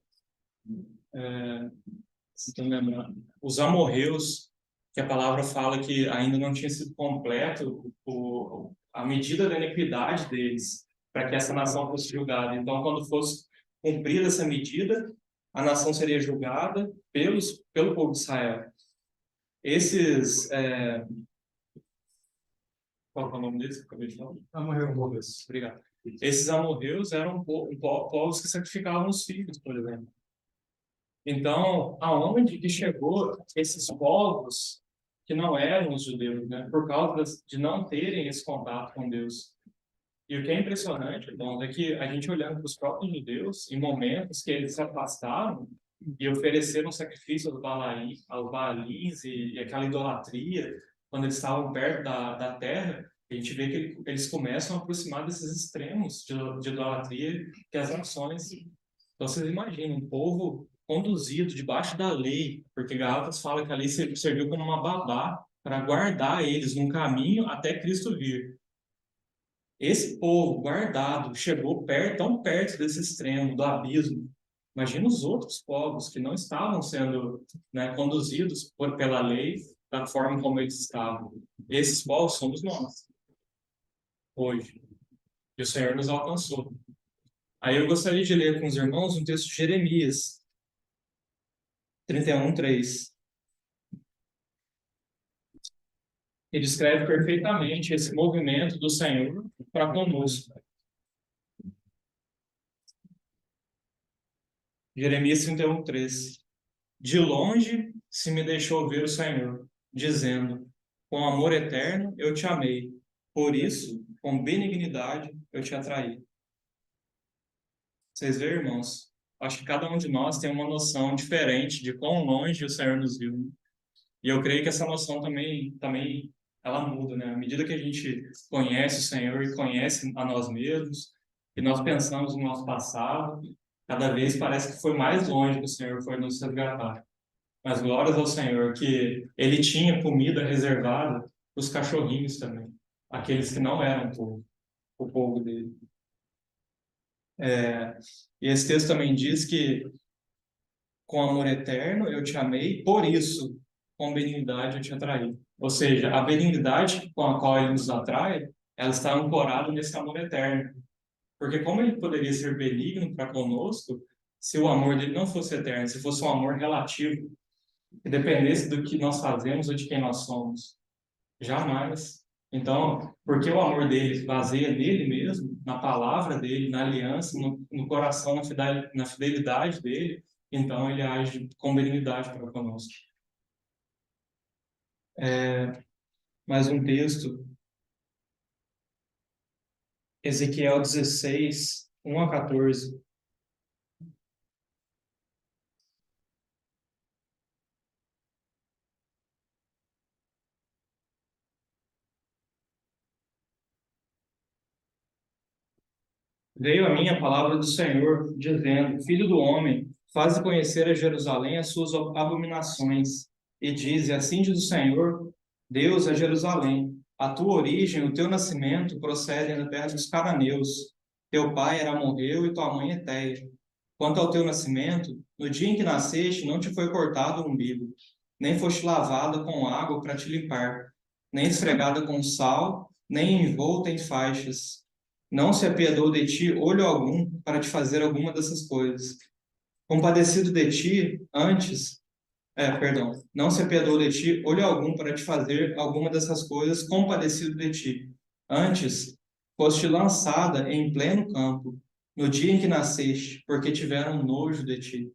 D: se estou lembrando, os amorreus, que a palavra fala que ainda não tinha sido completo a medida da iniquidade deles, para que essa nação fosse julgada. Então, quando fosse cumprida essa medida, a nação seria julgada pelo povo de Israel. Esses, qual que é o nome deles que eu acabei de falar? Amorreus. Obrigado. Esses amorreus eram povos que sacrificavam os filhos, por exemplo. Então, aonde que chegou esses povos que não eram os judeus, né? Por causa de não terem esse contato com Deus. E o que é impressionante, irmãos, é que a gente olhando para os próprios judeus, em momentos que eles se afastaram e ofereceram sacrifício aos Baalins e aquela idolatria, quando eles estavam perto da terra, a gente vê que eles começam a aproximar desses extremos de idolatria que as nações. Então, vocês imaginam, um povo conduzido debaixo da lei, porque Gálatas fala que a lei serviu como uma babá para guardar eles num caminho até Cristo vir. Esse povo guardado chegou tão perto desse extremo, do abismo. Imagina os outros povos que não estavam sendo, né, conduzidos pela lei da forma como eles estavam. Esses povos somos nós, hoje. E o Senhor nos alcançou. Aí eu gostaria de ler com os irmãos um texto de Jeremias 31:3. Ele descreve perfeitamente esse movimento do Senhor para conosco. Jeremias 31:3. De longe se me deixou ver o Senhor, dizendo: com amor eterno eu te amei, por isso, com benignidade eu te atraí. Vocês veem, irmãos? Acho que cada um de nós tem uma noção diferente de quão longe o Senhor nos viu, né? E eu creio que essa noção também ela muda, né? À medida que a gente conhece o Senhor e conhece a nós mesmos, e nós pensamos no nosso passado, cada vez parece que foi mais longe que o Senhor foi nos resgatar. Mas glórias ao Senhor que Ele tinha comida reservada para os cachorrinhos também, aqueles que não eram o povo dele. E esse texto também diz que com amor eterno eu te amei, por isso com benignidade eu te atraí. Ou seja, a benignidade com a qual Ele nos atrai, ela está ancorada nesse amor eterno. Porque como Ele poderia ser benigno para conosco se o amor dele não fosse eterno, se fosse um amor relativo, que dependesse do que nós fazemos ou de quem nós somos? Jamais. Então, porque o amor dele baseia nele mesmo, na palavra dele, na aliança, no coração, na fidelidade dele, então ele age com benignidade para conosco. Mais um texto, Ezequiel 16, 1-14. Veio a mim a palavra do Senhor, dizendo: Filho do homem, faze conhecer a Jerusalém as suas abominações, e dize: Assim diz o Senhor, Deus a Jerusalém: a tua origem, o teu nascimento procedem da terra dos cananeus. Teu pai era amorreu e tua mãe Heteia. Quanto ao teu nascimento, no dia em que nasceste, não te foi cortado o umbigo, nem foste lavada com água para te limpar, nem esfregada com sal, nem envolta em faixas. Não se apiedou de ti olho algum para te fazer alguma dessas coisas. Compadecido de ti antes, não se apiedou de ti olho algum para te fazer alguma dessas coisas, compadecido de ti. Antes, foste lançada em pleno campo, no dia em que nasceste, porque tiveram nojo de ti.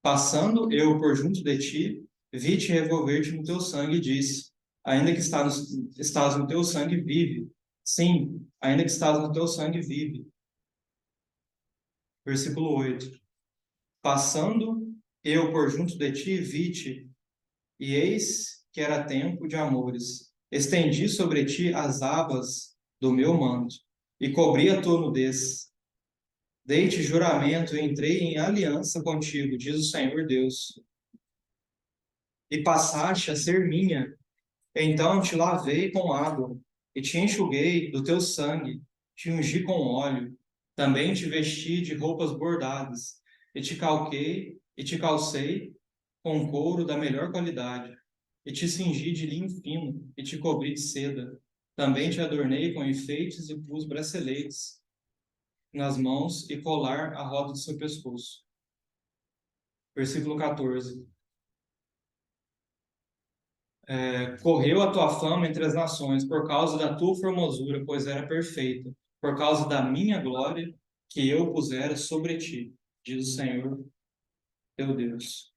D: Passando eu por junto de ti, vi-te revolver-te no teu sangue e disse: ainda que estás no teu sangue, vive. Sim, ainda que estás no teu sangue, vive. Versículo 8. Passando eu por junto de ti, vi-te, e eis que era tempo de amores. Estendi sobre ti as abas do meu manto, e cobri a tua nudez. Dei-te juramento e entrei em aliança contigo, diz o Senhor Deus. E passaste a ser minha. Então te lavei com água, e te enxuguei do teu sangue, te ungi com óleo. Também te vesti de roupas bordadas, e te calcei com couro da melhor qualidade, e te cingi de linho fino, e te cobri de seda. Também te adornei com enfeites e pus braceletes nas mãos e colar à roda do seu pescoço. Versículo 14. Correu a tua fama entre as nações por causa da tua formosura, pois era perfeita, por causa da minha glória que eu pusera sobre ti, diz o Senhor teu Deus.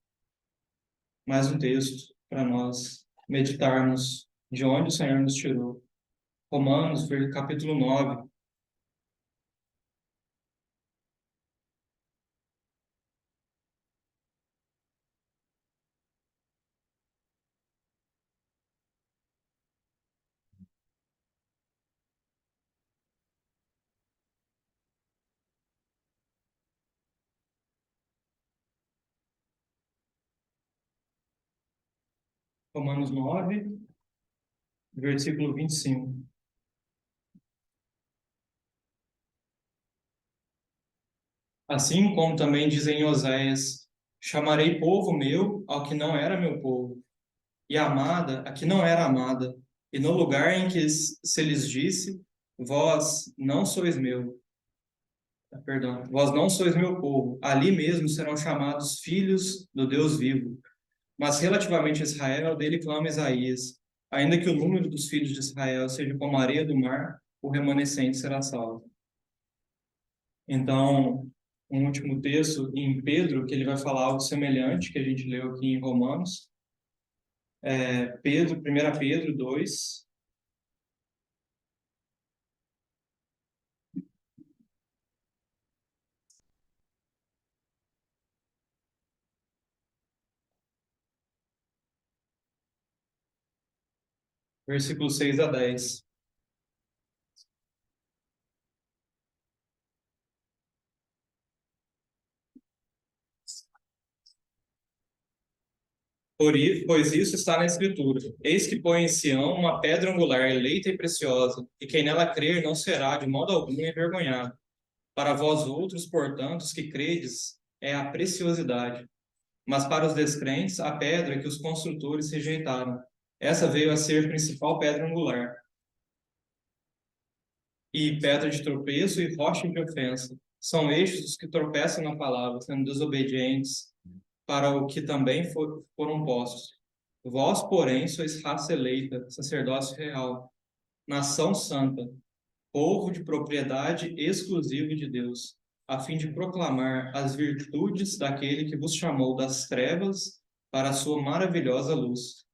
D: Mais um texto para nós meditarmos de onde o Senhor nos tirou. Romanos, capítulo 9. Romanos 9, versículo 25. Assim como também dizem em Oséias: chamarei povo meu ao que não era meu povo, e amada a que não era amada, e no lugar em que se lhes disse: vós não sois meu, perdão, vós não sois meu povo, ali mesmo serão chamados filhos do Deus vivo. Mas relativamente a Israel, dele clama Isaías: ainda que o número dos filhos de Israel seja como a areia do mar, o remanescente será salvo. Então, um último texto em Pedro, que ele vai falar algo semelhante, que a gente leu aqui em Romanos. Pedro, 1 Pedro 2, versículos 6 a 10. Pois isso está na Escritura. Eis que põe em Sião uma pedra angular, eleita e preciosa, e quem nela crer não será de modo algum envergonhado. Para vós outros, portanto, os que credes, é a preciosidade. Mas para os descrentes, a pedra que os construtores rejeitaram. Essa veio a ser principal pedra angular, e pedra de tropeço e rocha de ofensa. São estes os que tropeçam na palavra, sendo desobedientes para o que também foram postos. Vós, porém, sois raça eleita, sacerdócio real, nação santa, povo de propriedade exclusiva de Deus, a fim de proclamar as virtudes daquele que vos chamou das trevas para a sua maravilhosa luz.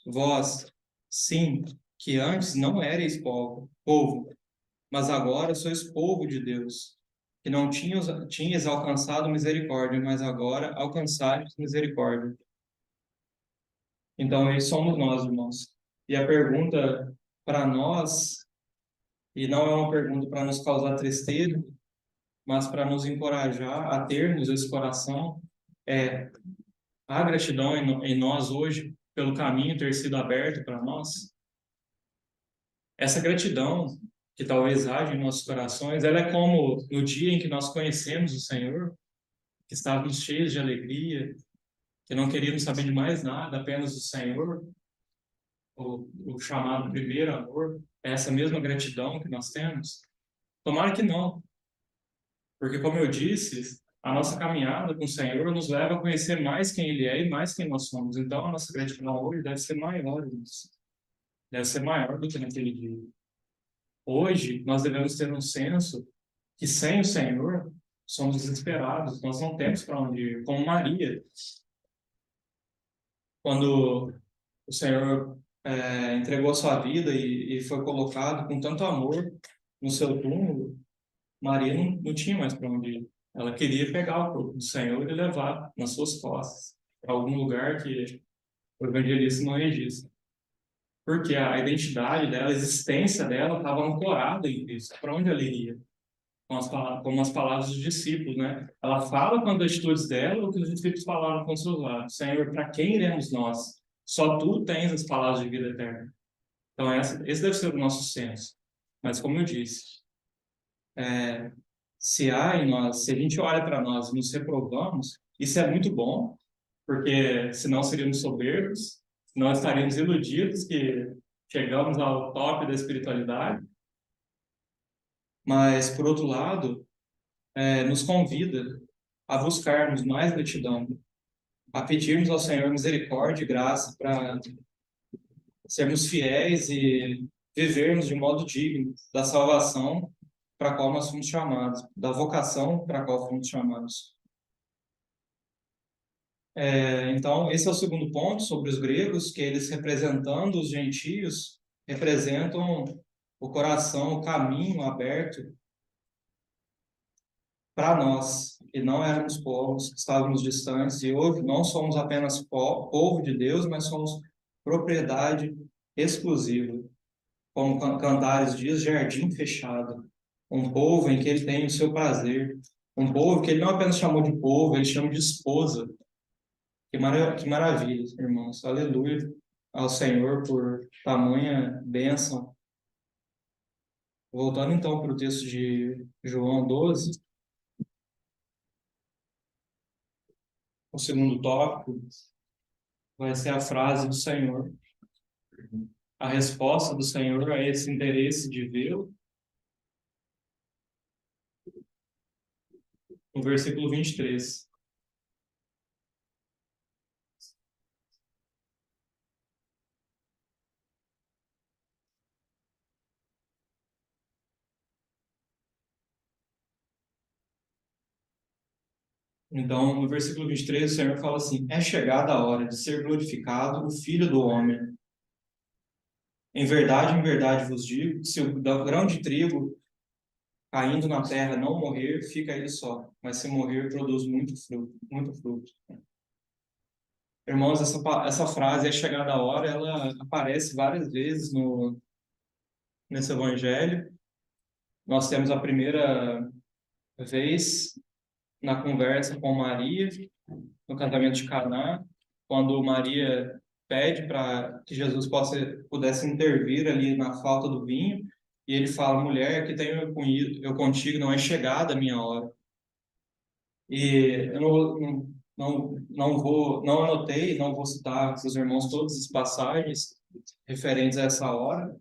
D: Vós, sim, que antes não erais povo, mas agora sois povo de Deus, que não tinhas alcançado misericórdia, mas agora alcançaste misericórdia. Então, esses somos nós, irmãos. E a pergunta para nós, e não é uma pergunta para nos causar tristeza, mas para nos encorajar a termos esse coração, é: há gratidão em nós hoje pelo caminho ter sido aberto para nós? Essa gratidão que talvez haja em nossos corações, ela é como no dia em que nós conhecemos o Senhor, que estávamos cheios de alegria, que não queríamos saber de mais nada, apenas do Senhor, o chamado primeiro amor, é essa mesma gratidão que nós temos? Tomara que não, porque como eu disse, a nossa caminhada com o Senhor nos leva a conhecer mais quem Ele é e mais quem nós somos. Então, a nossa gratidão hoje deve ser maior, deve ser maior do que naquele dia. Hoje, nós devemos ter um senso que sem o Senhor somos desesperados, nós não temos para onde ir. Como Maria, quando o Senhor entregou a sua vida e foi colocado com tanto amor no seu túmulo, Maria não tinha mais para onde ir. Ela queria pegar o corpo do Senhor e levar nas suas costas para algum lugar que o evangelista não registra. Porque a identidade dela, a existência dela estava ancorada em Cristo. Para onde ela iria? Como as palavras dos discípulos, né? Ela fala com as atitudes dela o que os discípulos falaram com seus lábios. Senhor, para quem iremos nós? Só tu tens as palavras de vida eterna. Então, esse deve ser o nosso senso. Mas, como eu disse, se há em nós, se a gente olha para nós e nos reprovamos, isso é muito bom, porque senão seríamos soberbos, nós estaríamos iludidos que chegamos ao top da espiritualidade. Mas, por outro lado, nos convida a buscarmos mais gratidão, a pedirmos ao Senhor misericórdia e graça para sermos fiéis e vivermos de modo digno da salvação para a qual nós fomos chamados, da vocação para a qual fomos chamados. Então, esse é o segundo ponto sobre os gregos, que eles, representando os gentios, representam o coração, o caminho aberto para nós, que não éramos povos, que estávamos distantes, e hoje não somos apenas povo de Deus, mas somos propriedade exclusiva. Como Cantares diz, jardim fechado. Um povo em que ele tem o seu prazer. Um povo que ele não apenas chamou de povo, ele chama de esposa. Que maravilha, irmãos. Aleluia ao Senhor por tamanha bênção. Voltando então para o texto de João 12, o segundo tópico vai ser a frase do Senhor. A resposta do Senhor a esse interesse de vê-lo. No versículo 23. Então, no versículo 23, o Senhor fala assim: é chegada a hora de ser glorificado o Filho do Homem. Em verdade vos digo, se o grão de trigo caindo na terra não morrer, fica ele só, mas se morrer, produz muito fruto, muito fruto. Irmãos, essa frase, é chegada a hora, ela aparece várias vezes nesse evangelho. Nós temos a primeira vez na conversa com Maria, no casamento de Caná, quando Maria pede para que Jesus pudesse intervir ali na falta do vinho, e ele fala: mulher, que tenho eu contigo, não é chegada a minha hora. E eu não anotei, não vou citar para os irmãos todas as passagens referentes a essa hora,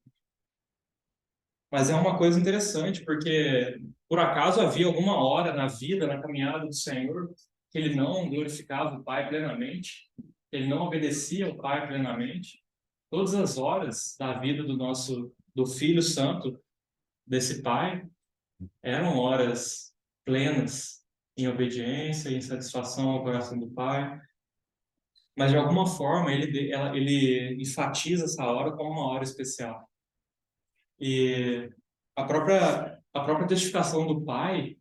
D: mas é uma coisa interessante, porque por acaso havia alguma hora na vida, na caminhada do Senhor, que ele não glorificava o Pai plenamente, ele não obedecia ao Pai plenamente. Todas as horas da vida do Filho Santo, desse Pai, eram horas plenas em obediência, em satisfação ao coração do Pai. Mas de alguma forma ele enfatiza essa hora como uma hora especial. E a própria testificação do Pai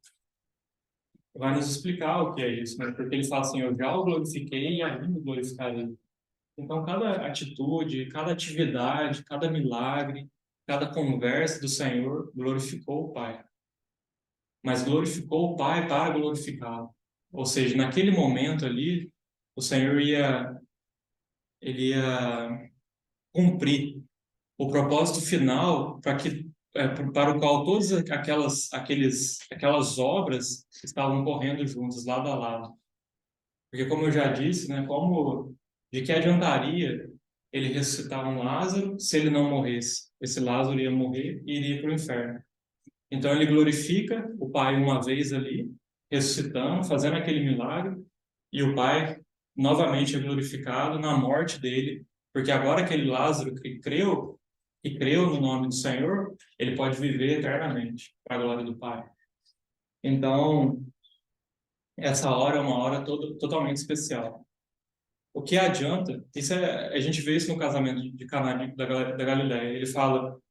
D: vai nos explicar o que é isso, né? Porque ele fala assim: eu já o glorifiquei e ainda o glorificarei. Então, cada atitude, cada atividade, cada milagre, cada conversa do Senhor glorificou o Pai. Mas glorificou o Pai para glorificá-lo. Ou seja, naquele momento ali, o Senhor ele ia cumprir o propósito final para o qual todas aquelas obras estavam correndo juntas, lado a lado. Porque, como eu já disse, né, de que adiantaria ele ressuscitar um Lázaro se ele não morresse? Esse Lázaro ia morrer e iria para o inferno. Então, ele glorifica o Pai uma vez ali, ressuscitando, fazendo aquele milagre, e o Pai novamente é glorificado na morte dele, porque agora aquele Lázaro que creu no nome do Senhor, ele pode viver eternamente para a glória do Pai. Então, essa hora é uma hora totalmente especial. O que adianta? A gente vê isso no casamento de Caná da Galileia. Ele fala: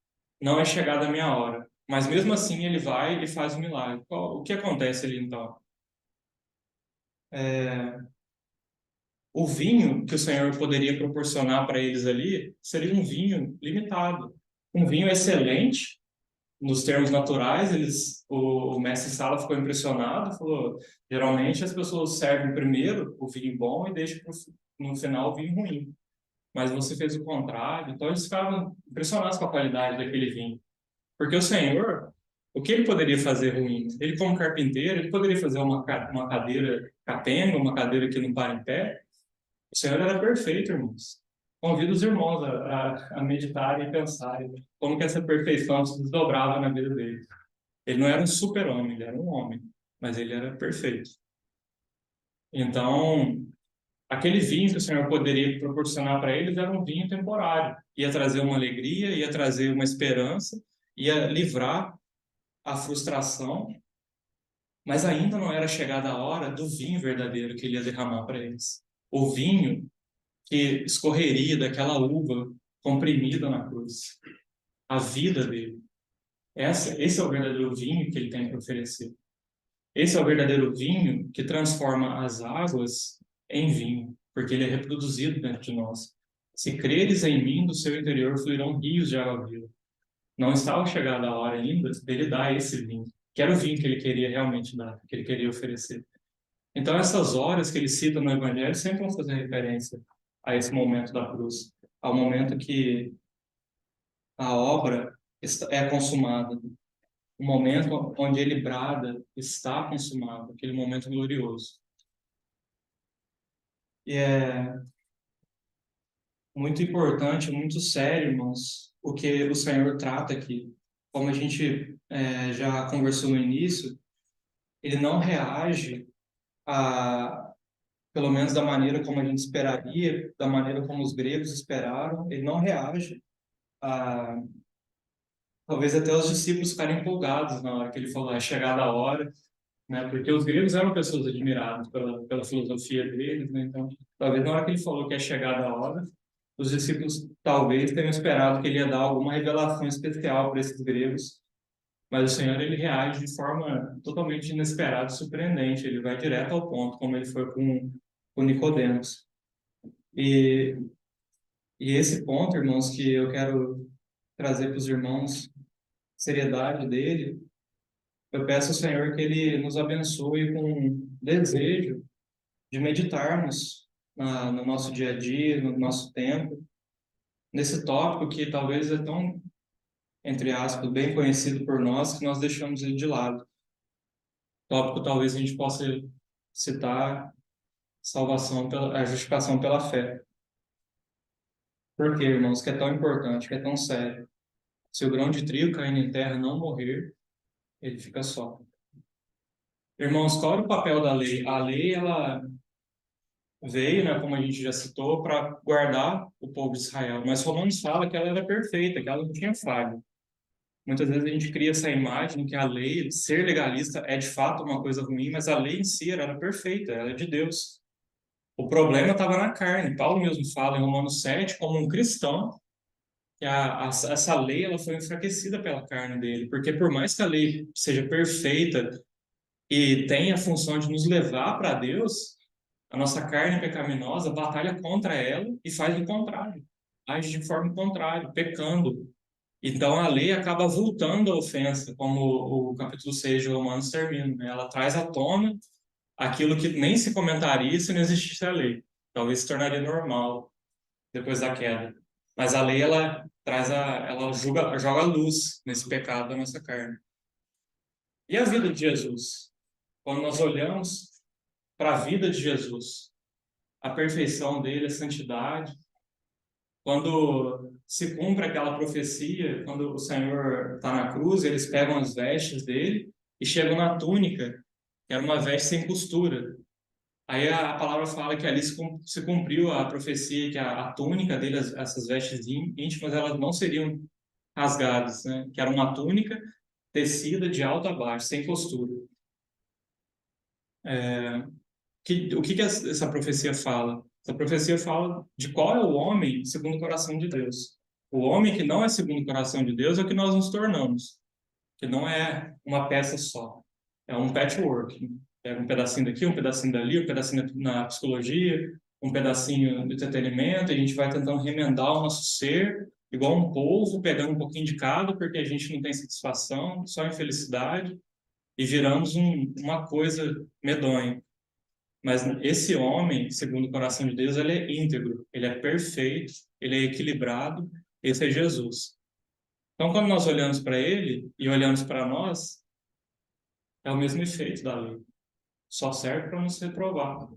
D: não é chegada a minha hora. Mas mesmo assim ele vai e faz o milagre. O que acontece ali então? O vinho que o Senhor poderia proporcionar para eles ali seria um vinho limitado. Um vinho excelente, nos termos naturais. O mestre Sala ficou impressionado, falou: geralmente as pessoas servem primeiro o vinho bom e deixam no final o vinho ruim. Mas você fez o contrário. Então eles ficavam impressionados com a qualidade daquele vinho. Porque o Senhor, o que ele poderia fazer ruim? Ele, como carpinteiro, ele poderia fazer uma cadeira capenga, uma cadeira que não para em pé. O Senhor era perfeito, irmãos. Convido os irmãos a meditarem e pensarem como que essa perfeição se desdobrava na vida dele. Ele não era um super-homem, ele era um homem, mas ele era perfeito. Então,
E: aquele vinho que o Senhor poderia proporcionar para eles era um vinho temporário. Ia trazer uma alegria, ia trazer uma esperança, ia livrar a frustração, mas ainda não era chegada a hora do vinho verdadeiro que ele ia derramar para eles. O vinho que escorreria daquela uva comprimida na cruz. A vida dele. Esse é o verdadeiro vinho que ele tem para oferecer. Esse é o verdadeiro vinho que transforma as águas em vinho, porque ele é reproduzido dentro de nós. Se creres em mim, do seu interior fluirão rios de água viva. Não estava chegada a hora ainda dele dar esse vinho, que era o vinho que ele queria realmente dar, que ele queria oferecer. Então, essas horas que ele cita no Evangelho sempre vão fazer referência a esse momento da cruz, ao momento que a obra é consumada, o momento onde ele brada, está consumado, aquele momento glorioso. E é muito importante, muito sério, irmãos, o que o Senhor trata aqui. Como a gente já conversou no início, ele não reage pelo menos da maneira como a gente esperaria, da maneira como os gregos esperaram, ele não reage a talvez até os discípulos ficarem empolgados na hora que ele falou, é chegada a hora, né? Porque os gregos eram pessoas admiradas pela filosofia deles, né? Então, talvez na hora que ele falou que é chegada a hora, os discípulos talvez tenham esperado que ele ia dar alguma revelação especial para esses gregos, mas o Senhor ele reage de forma totalmente inesperada e surpreendente, ele vai direto ao ponto, como ele foi com Nicodemos. E esse ponto, irmãos, que eu quero trazer para os irmãos, seriedade dele, eu peço ao Senhor que Ele nos abençoe com desejo de meditarmos no nosso dia a dia, no nosso tempo, nesse tópico que talvez é tão, entre aspas, bem conhecido por nós, que nós deixamos ele de lado. Tópico talvez a gente possa citar a justificação pela fé. Por quê, irmãos? Que é tão importante, que é tão sério. Se o grão de trigo caindo em terra não morrer, ele fica só. Irmãos, qual era o papel da lei? A lei, ela veio, né, como a gente já citou, para guardar o povo de Israel. Mas Romanos fala que ela era perfeita, que ela não tinha falha. Muitas vezes a gente cria essa imagem que a lei, ser legalista, é de fato uma coisa ruim, mas a lei em si era perfeita, ela é de Deus. O problema estava na carne. Paulo mesmo fala em Romanos 7, como um cristão, que essa lei ela foi enfraquecida pela carne dele, porque por mais que a lei seja perfeita e tenha a função de nos levar para Deus, a nossa carne pecaminosa batalha contra ela e faz o contrário, age de forma contrária, pecando. Então a lei acaba voltando a ofensa, como o capítulo 6 de Romanos termina, né? Ela traz à tona aquilo que nem se comentaria se não existisse a lei. Talvez se tornaria normal depois da queda. Mas a lei ela traz ela joga luz nesse pecado da nossa carne. E a vida de Jesus? Quando nós olhamos para a vida de Jesus, a perfeição dele, a santidade, quando se cumpre aquela profecia, quando o Senhor está na cruz, eles pegam as vestes dele e chegam na túnica, que era uma veste sem costura. Aí a palavra fala que ali se cumpriu a profecia, que a túnica dele, essas vestes íntimas, elas não seriam rasgadas, né? Que era uma túnica tecida de alto a baixo, sem costura. O que essa profecia fala? Essa profecia fala de qual é o homem segundo o coração de Deus. O homem que não é segundo o coração de Deus é o que nós nos tornamos, que não é uma peça só, é um patchwork. Pega um pedacinho daqui, um pedacinho dali, um pedacinho na psicologia, um pedacinho do entretenimento, e a gente vai tentando remendar o nosso ser, igual um polvo, pegando um pouquinho de cada, porque a gente não tem satisfação, só infelicidade, e viramos uma coisa medonha. Mas esse homem, segundo o coração de Deus, ele é íntegro, ele é perfeito, ele é equilibrado, esse é Jesus. Então, quando nós olhamos para ele e olhamos para nós, é o mesmo efeito da lei. Só serve para nos reprovar.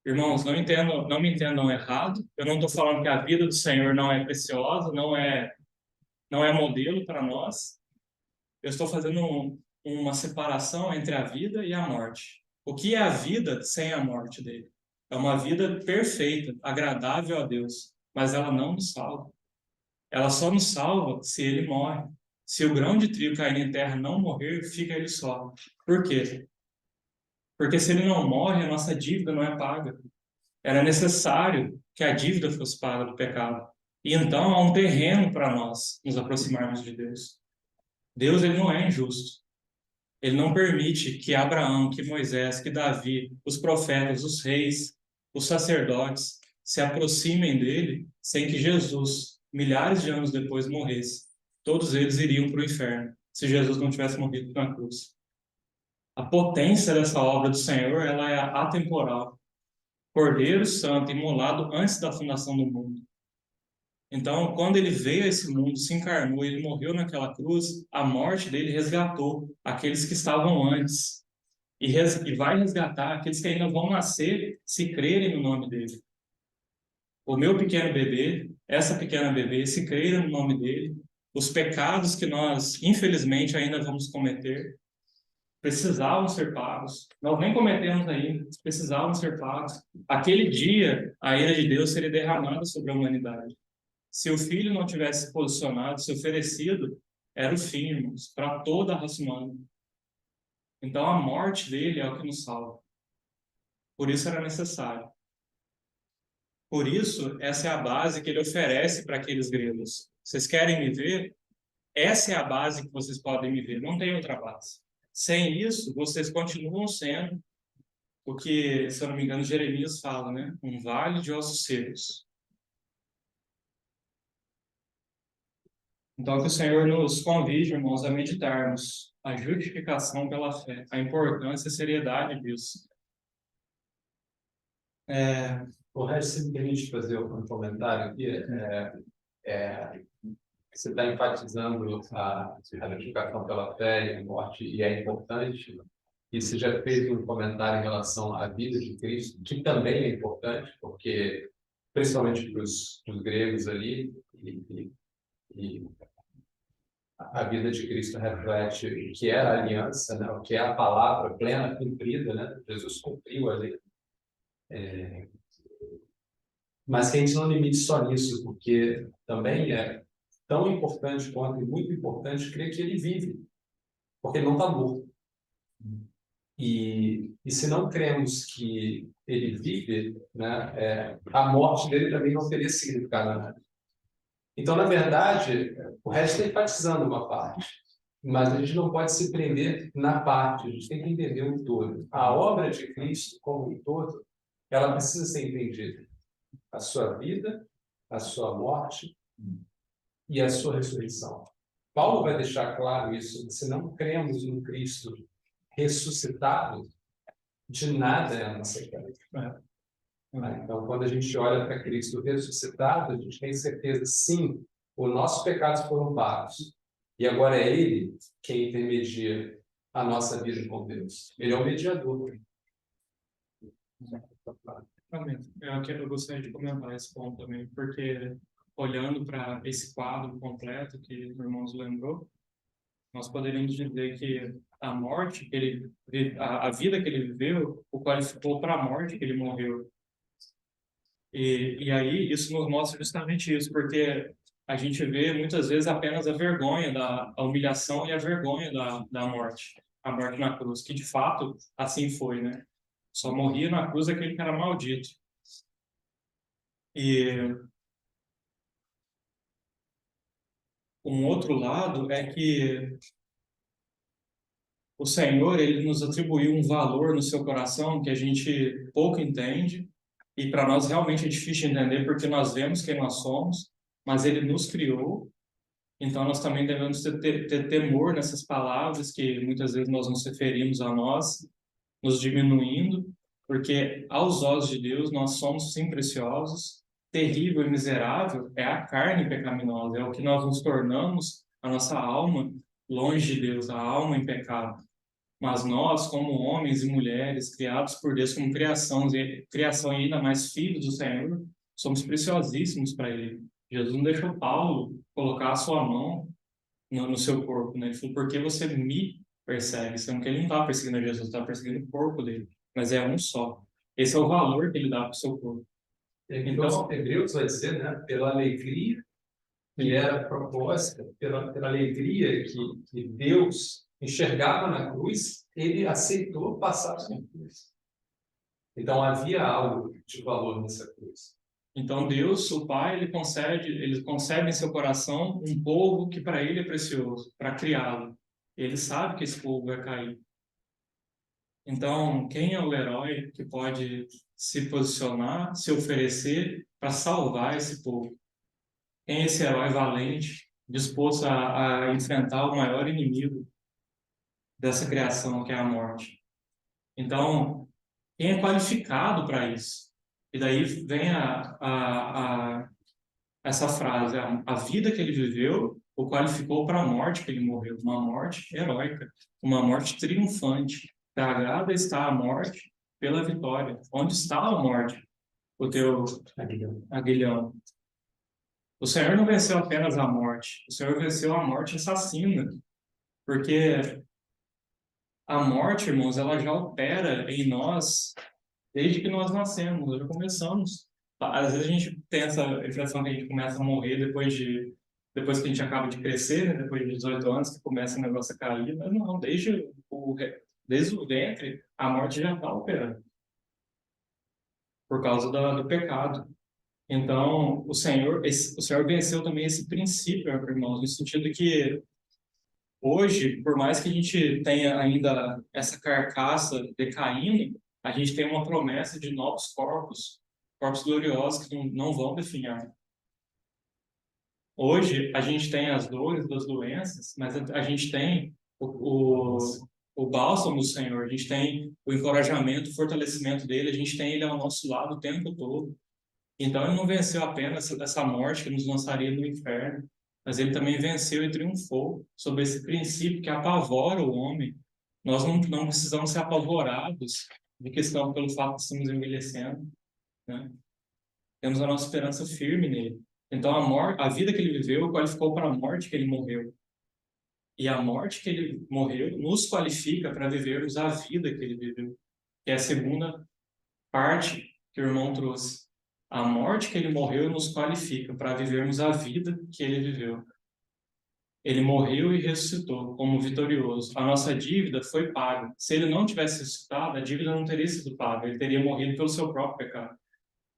E: Irmãos, não me entendam errado. Eu não estou falando que a vida do Senhor não é preciosa, não é modelo para nós. Eu estou fazendo uma separação entre a vida e a morte. O que é a vida sem a morte dele? É uma vida perfeita, agradável a Deus, mas ela não nos salva. Ela só nos salva se ele morre. Se o grão de trigo cair em terra e não morrer, fica ele só. Por quê? Porque se ele não morre, a nossa dívida não é paga. Era necessário que a dívida fosse paga do pecado. E então há um terreno para nós nos aproximarmos de Deus. Deus, ele não é injusto. Ele não permite que Abraão, que Moisés, que Davi, os profetas, os reis, os sacerdotes se aproximem dele sem que Jesus, milhares de anos depois, morresse. Todos eles iriam para o inferno se Jesus não tivesse morrido na cruz. A potência dessa obra do Senhor, ela é atemporal. Cordeiro Santo, imolado antes da fundação do mundo. Então, quando ele veio a esse mundo, se encarnou, ele morreu naquela cruz, a morte dele resgatou aqueles que estavam antes. E vai resgatar aqueles que ainda vão nascer se crerem no nome dele. O meu pequeno bebê, essa pequena bebê, se crerem no nome dele, os pecados que nós, infelizmente, ainda vamos cometer, precisavam ser pagos. Nós nem cometemos ainda, precisavam ser pagos. Aquele dia, a ira de Deus seria derramada sobre a humanidade. Se o Filho não tivesse se posicionado, se oferecido, era o fim, irmãos, para toda a raça humana. Então, a morte dele é o que nos salva. Por isso era necessário. Por isso, essa é a base que ele oferece para aqueles gregos. Vocês querem me ver? Essa é a base que vocês podem me ver. Não tem outra base. Sem isso, vocês continuam sendo o que, se eu não me engano, Jeremias fala, né? Um vale de ossos secos. Então, que o Senhor nos convide, irmãos, a meditarmos a justificação pela fé, a importância e a seriedade disso.
B: O resto, se me permite fazer um comentário aqui, você está enfatizando a justificação pela fé e a morte, e é importante, e você já fez um comentário em relação à vida de Cristo, que também é importante, porque, principalmente para os gregos ali, e a vida de Cristo reflete o que era a aliança, né? O que é a palavra plena, cumprida, né? Jesus cumpriu ali. Mas que a gente não limite só nisso, porque também é tão importante quanto e muito importante crer que ele vive, porque ele não está morto. E se não cremos que ele vive, né, a morte dele também não teria significado nada. Então, na verdade, o resto está enfatizando uma parte, mas a gente não pode se prender na parte, a gente tem que entender o todo. A obra de Cristo, como um todo, ela precisa ser entendida. A sua vida, a sua morte e a sua ressurreição. Paulo vai deixar claro isso. Se não cremos no Cristo ressuscitado, de nada é a nossa fé. Então, quando a gente olha para Cristo ressuscitado, a gente tem certeza, sim, os nossos pecados foram pagos. E agora é Ele quem intermedia a nossa vida com Deus. Ele é o mediador.
E: Amém. Eu gostaria de comentar esse ponto também, porque olhando para esse quadro completo que o irmão nos lembrou, nós poderíamos dizer que a morte que ele, a vida que ele viveu, o qualificou para a morte que ele morreu. E aí isso nos mostra justamente isso, porque a gente vê muitas vezes apenas a vergonha, a humilhação e a vergonha da morte, a morte na cruz, que de fato assim foi, né? Só morria na cruz aquele que era maldito. E um outro lado é que o Senhor, ele nos atribuiu um valor no seu coração que a gente pouco entende, e para nós realmente é difícil entender porque nós vemos quem nós somos, mas ele nos criou, então nós também devemos ter temor nessas palavras que muitas vezes nós nos referimos a nós, nos diminuindo, porque aos olhos de Deus nós somos sim preciosos, terrível e miserável é a carne pecaminosa, é o que nós nos tornamos, a nossa alma longe de Deus, a alma em pecado. Mas nós, como homens e mulheres criados por Deus como criação e ainda mais filhos do Senhor, somos preciosíssimos para Ele. Jesus não deixou Paulo colocar a sua mão no seu corpo, né? Ele falou, porque você me persegue? Sendo que ele não está perseguindo Jesus, está perseguindo o corpo dele. Mas é um só. Esse é o valor que ele dá para o seu corpo.
B: Então, Hebreus vai dizer, né, pela alegria que era proposta, pela alegria que Deus enxergava na cruz, ele aceitou passar pela cruz. Então, havia algo de valor nessa cruz.
E: Então Deus, o Pai, ele concebe em seu coração um povo que para ele é precioso, para criá-lo. Ele sabe que esse povo vai cair. Então, quem é o herói que pode se posicionar, se oferecer para salvar esse povo? Quem é esse herói valente, disposto a enfrentar o maior inimigo dessa criação, que é a morte? Então, quem é qualificado para isso? E daí vem essa frase: a vida que ele viveu o qualificou para a morte que ele morreu, uma morte heróica, uma morte triunfante. Sagrada está a morte pela vitória. Onde está a morte? O teu aguilhão. O Senhor não venceu apenas a morte, o Senhor venceu a morte assassina, porque a morte, irmãos, ela já opera em nós desde que nós nascemos, nós já começamos. Às vezes a gente tem essa impressão que a gente começa a morrer depois que a gente acaba de crescer, né? Depois de 18 anos que começa o negócio a cair, mas não, desde o ventre a morte já está operando por causa do pecado. Então, o Senhor venceu também esse princípio, irmãos, no sentido que hoje, por mais que a gente tenha ainda essa carcaça decaindo, a gente tem uma promessa de novos corpos gloriosos que não vão definhar. Hoje, a gente tem as dores das doenças, mas a gente tem o bálsamo do Senhor, a gente tem o encorajamento, o fortalecimento dele, a gente tem ele ao nosso lado o tempo todo. Então, ele não venceu apenas essa morte que nos lançaria no inferno, mas ele também venceu e triunfou sobre esse princípio que apavora o homem. Nós não precisamos ser apavorados de questão pelo fato de estamos envelhecendo, né? Temos a nossa esperança firme nele. Então, a vida que ele viveu qualificou para a morte que ele morreu. E a morte que ele morreu nos qualifica para vivermos a vida que ele viveu, que é a segunda parte que o irmão trouxe. A morte que ele morreu nos qualifica para vivermos a vida que ele viveu. Ele morreu e ressuscitou como vitorioso. A nossa dívida foi paga. Se ele não tivesse ressuscitado, a dívida não teria sido paga. Ele teria morrido pelo seu próprio pecado.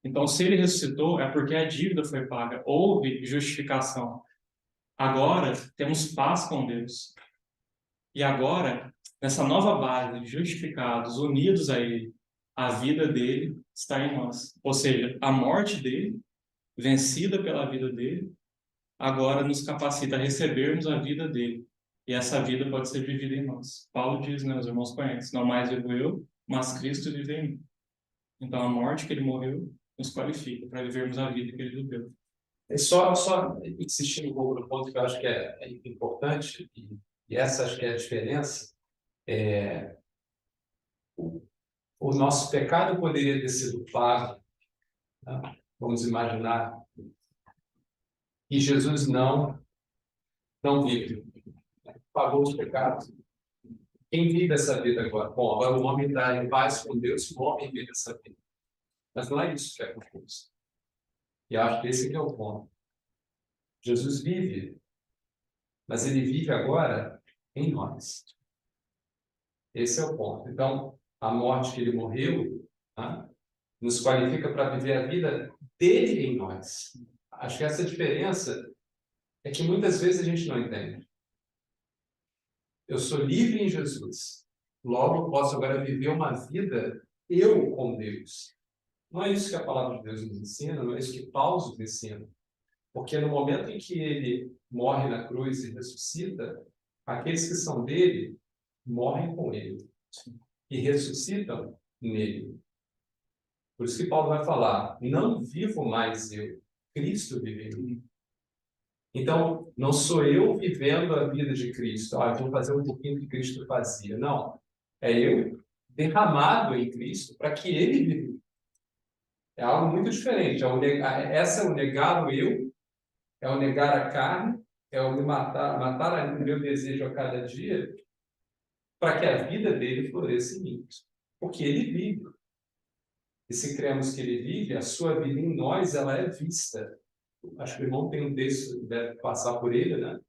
E: Então, se ele ressuscitou, é porque a dívida foi paga. Houve justificação. Agora, temos paz com Deus. E agora, nessa nova base, justificados, unidos a Ele, a vida dele está em nós. Ou seja, a morte dele, vencida pela vida dele, agora nos capacita a recebermos a vida dele. E essa vida pode ser vivida em nós. Paulo diz, né, os irmãos conhecem, não mais vivo eu, mas Cristo vive em mim. Então, a morte que ele morreu nos qualifica para vivermos a vida que ele viveu.
B: Só insistindo um pouco no ponto que eu acho que é importante, e essa acho que é a diferença, o nosso pecado poderia ter sido pago, né? Vamos imaginar, e Jesus não vive, pagou os pecados. Quem vive essa vida agora? Bom, agora o homem está em paz com Deus, o homem vive essa vida. Mas não é isso que é confuso. E acho que esse que é o ponto. Jesus vive, mas ele vive agora em nós. Esse é o ponto. Então, a morte que ele morreu, né, nos qualifica para viver a vida dele em nós. Acho que essa diferença é que muitas vezes a gente não entende. Eu sou livre em Jesus. Logo, posso agora viver uma vida eu com Deus. Não é isso que a palavra de Deus nos ensina, não é isso que Paulo nos ensina. Porque no momento em que ele morre na cruz e ressuscita, aqueles que são dele morrem com ele e ressuscitam nele. Por isso que Paulo vai falar, não vivo mais eu, Cristo vive em mim. Então, não sou eu vivendo a vida de Cristo. Vou fazer um pouquinho do que Cristo fazia. Não. É eu derramado em Cristo para que ele viva. É algo muito diferente. Essa é o negar o eu, é o negar a carne, é o me matar o meu desejo a cada dia, para que a vida dele floresça em mim. Porque ele vive. E se cremos que ele vive, a sua vida em nós, ela é vista. Acho que o irmão tem um texto, deve passar por ele, né?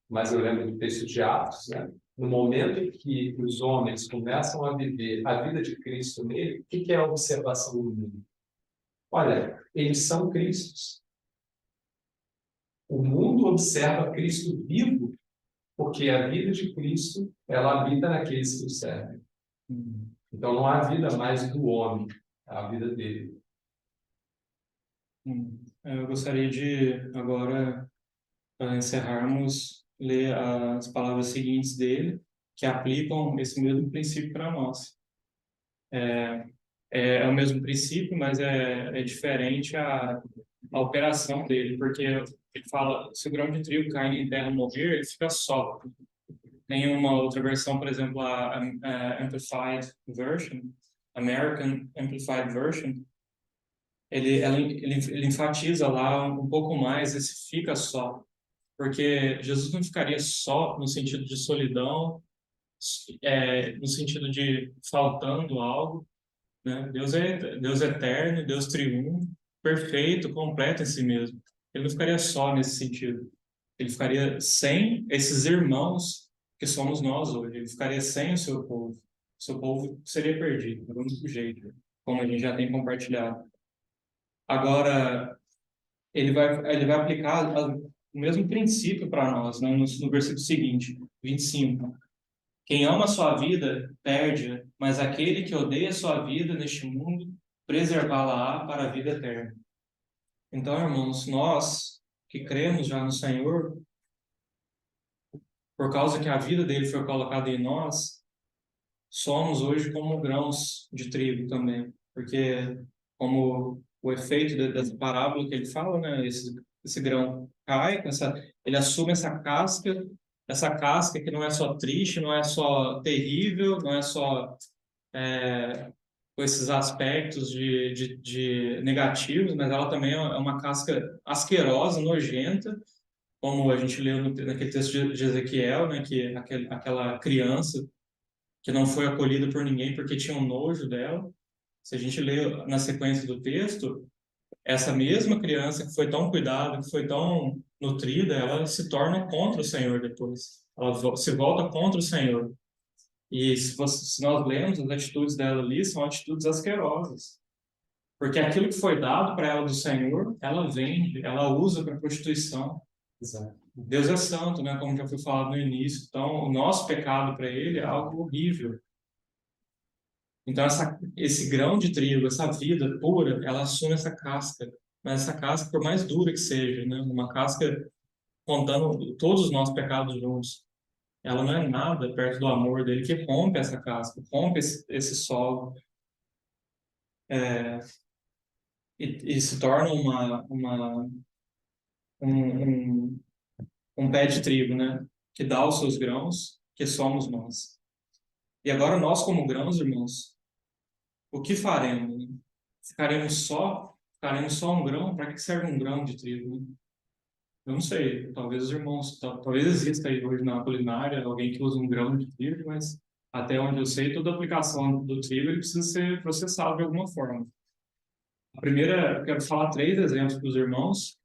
B: Mas eu lembro do texto de Atos, né? No momento em que os homens começam a viver a vida de Cristo nele, o que é a observação do mundo? Olha, eles são Cristos. O mundo observa Cristo vivo, porque a vida de Cristo, ela habita naqueles que o servem. Então não há vida mais do homem, é a vida dele.
E: Eu gostaria de, agora, para encerrarmos, ler as palavras seguintes dele, que aplicam esse mesmo princípio para nós. É o mesmo princípio, mas é diferente a operação dele, porque ele fala, se o grão de trigo cair em terra e morrer, ele fica só. Tem uma outra versão, por exemplo, a Amplified Version, American Amplified Version, ele enfatiza lá um pouco mais esse fica só, porque Jesus não ficaria só no sentido de solidão, no sentido de faltando algo, né? Deus é eterno, Deus triuno, perfeito, completo em si mesmo. Ele não ficaria só nesse sentido. Ele ficaria sem esses irmãos que somos nós hoje. Ele ficaria sem o seu povo. O seu povo seria perdido, do único jeito, como a gente já tem compartilhado. Agora, ele vai aplicar o mesmo princípio para nós, né? No versículo seguinte, 25. Quem ama a sua vida, perde-a, mas aquele que odeia a sua vida neste mundo, preservá-la-á para a vida eterna. Então, irmãos, nós que cremos já no Senhor, por causa que a vida dele foi colocada em nós, somos hoje como grãos de trigo também, porque como o efeito dessa parábola que ele fala, né, esse grão cai, ele assume essa casca que não é só triste, não é só terrível, não é só com esses aspectos de negativos, mas ela também é uma casca asquerosa, nojenta, como a gente leu naquele texto de Ezequiel, né, que aquela criança que não foi acolhida por ninguém porque tinha um nojo dela. Se a gente lê na sequência do texto, essa mesma criança que foi tão cuidada, que foi tão nutrida, ela se torna contra o Senhor depois. Ela se volta contra o Senhor. E se nós lemos as atitudes dela ali, são atitudes asquerosas. Porque aquilo que foi dado para ela do Senhor, ela vende, ela usa para prostituição.
B: Exato.
E: Deus é santo, né? Como já foi falado no início. Então, o nosso pecado para ele é algo horrível. Então, esse grão de trigo, essa vida pura, ela assume essa casca. Mas essa casca, por mais dura que seja, né? Uma casca contando todos os nossos pecados juntos, ela não é nada perto do amor dele que rompe essa casca, rompe esse solo, e se torna um, um pé de trigo, né? Que dá os seus grãos, que somos nós. E agora nós, como grãos, irmãos, o que faremos? Né? Ficaremos só um grão? Para que serve um grão de trigo? Né? Eu não sei, talvez os irmãos, talvez exista aí hoje na culinária alguém que usa um grão de trigo, mas até onde eu sei, toda aplicação do trigo ele precisa ser processado de alguma forma. A primeira, eu quero falar 3 exemplos para os irmãos.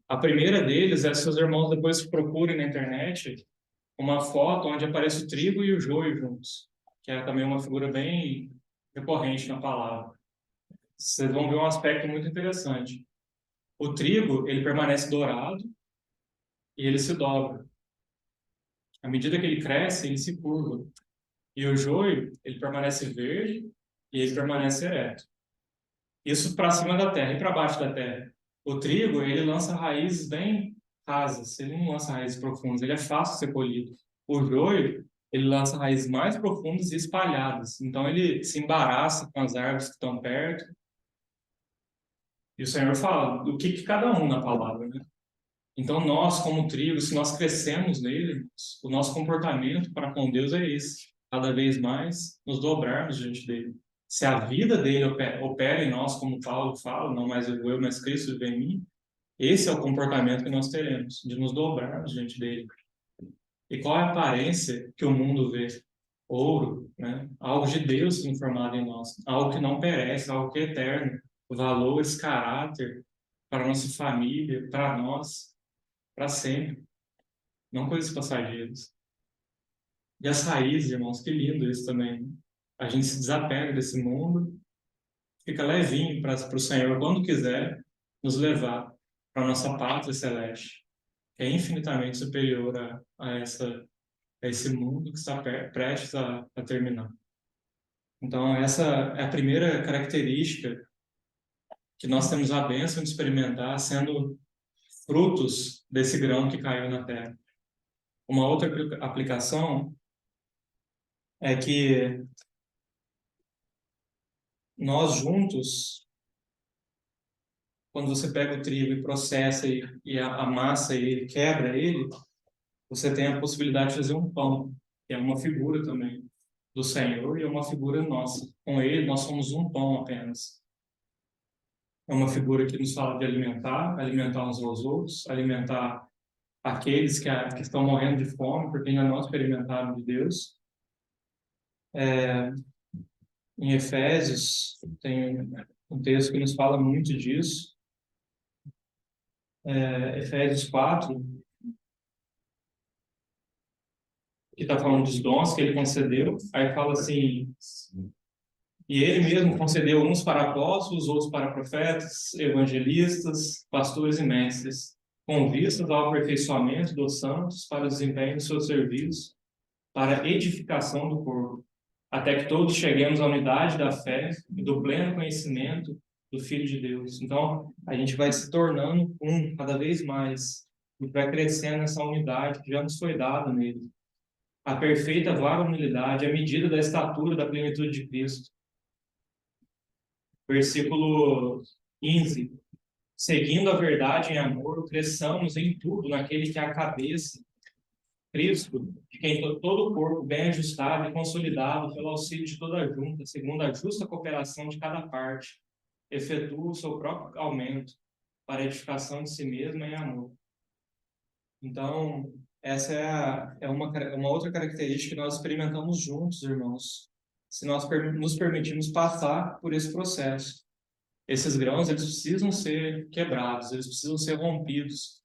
E: A primeira deles é se os irmãos depois procurem na internet uma foto onde aparece o trigo e o joio juntos, que é também uma figura bem recorrente na palavra. Vocês vão ver um aspecto muito interessante. O trigo, ele permanece dourado e ele se dobra. À medida que ele cresce, ele se curva. E o joio, ele permanece verde e ele permanece ereto. Isso para cima da terra e para baixo da terra. O trigo, ele lança raízes bem rasas, ele não lança raízes profundas, ele é fácil de ser colhido. O joio, ele lança raízes mais profundas e espalhadas. Então ele se embaraça com as árvores que estão perto. E o Senhor fala do que cada um na palavra, né? Então nós, como trigo, se nós crescemos nele, o nosso comportamento para com Deus é esse. Cada vez mais nos dobrarmos diante dele. Se a vida dele opera em nós, como Paulo fala, não mais eu, mas Cristo vive em mim, esse é o comportamento que nós teremos, de nos dobrarmos diante dele. E qual é a aparência que o mundo vê? ouro, né? Algo de Deus sendo formado em nós, algo que não perece, algo que é eterno, valores, caráter para a nossa família, para nós, para sempre, não coisas passageiras. E as raízes, irmãos, que lindo isso também, né? A gente se desapega desse mundo, fica levinho para o Senhor, quando quiser, nos levar para a nossa pátria celeste, que é infinitamente superior a esse mundo que está prestes a terminar. Então, essa é a primeira característica que nós temos a bênção de experimentar sendo frutos desse grão que caiu na terra. Uma outra aplicação é que nós juntos, quando você pega o trigo e processa e amassa ele, quebra ele, você tem a possibilidade de fazer um pão, que é uma figura também do Senhor e é uma figura nossa. Com ele, nós somos um pão apenas. É uma figura que nos fala de alimentar uns aos outros, alimentar aqueles que estão morrendo de fome, porque ainda não experimentaram de Deus. Em Efésios, tem um texto que nos fala muito disso. Efésios 4, que está falando dos dons que ele concedeu. Aí fala assim: e ele mesmo concedeu uns para apóstolos, outros para profetas, evangelistas, pastores e mestres, com vistas ao aperfeiçoamento dos santos, para o desempenho do seu serviço, para a edificação do corpo, até que todos cheguemos à unidade da fé e do pleno conhecimento do Filho de Deus. Então, a gente vai se tornando um cada vez mais, e vai crescendo nessa unidade que já nos foi dada nele. A perfeita varonilidade, a medida da estatura da plenitude de Cristo. Versículo 15. Seguindo a verdade em amor, cresçamos em tudo naquele que é a cabeça, Cristo, de quem todo o corpo, bem ajustado e consolidado pelo auxílio de toda a junta, segundo a justa cooperação de cada parte, efetua o seu próprio aumento para a edificação de si mesma em amor. Então, essa é uma outra característica que nós experimentamos juntos, irmãos, se nós nos permitirmos passar por esse processo. Esses grãos, eles precisam ser quebrados, eles precisam ser rompidos,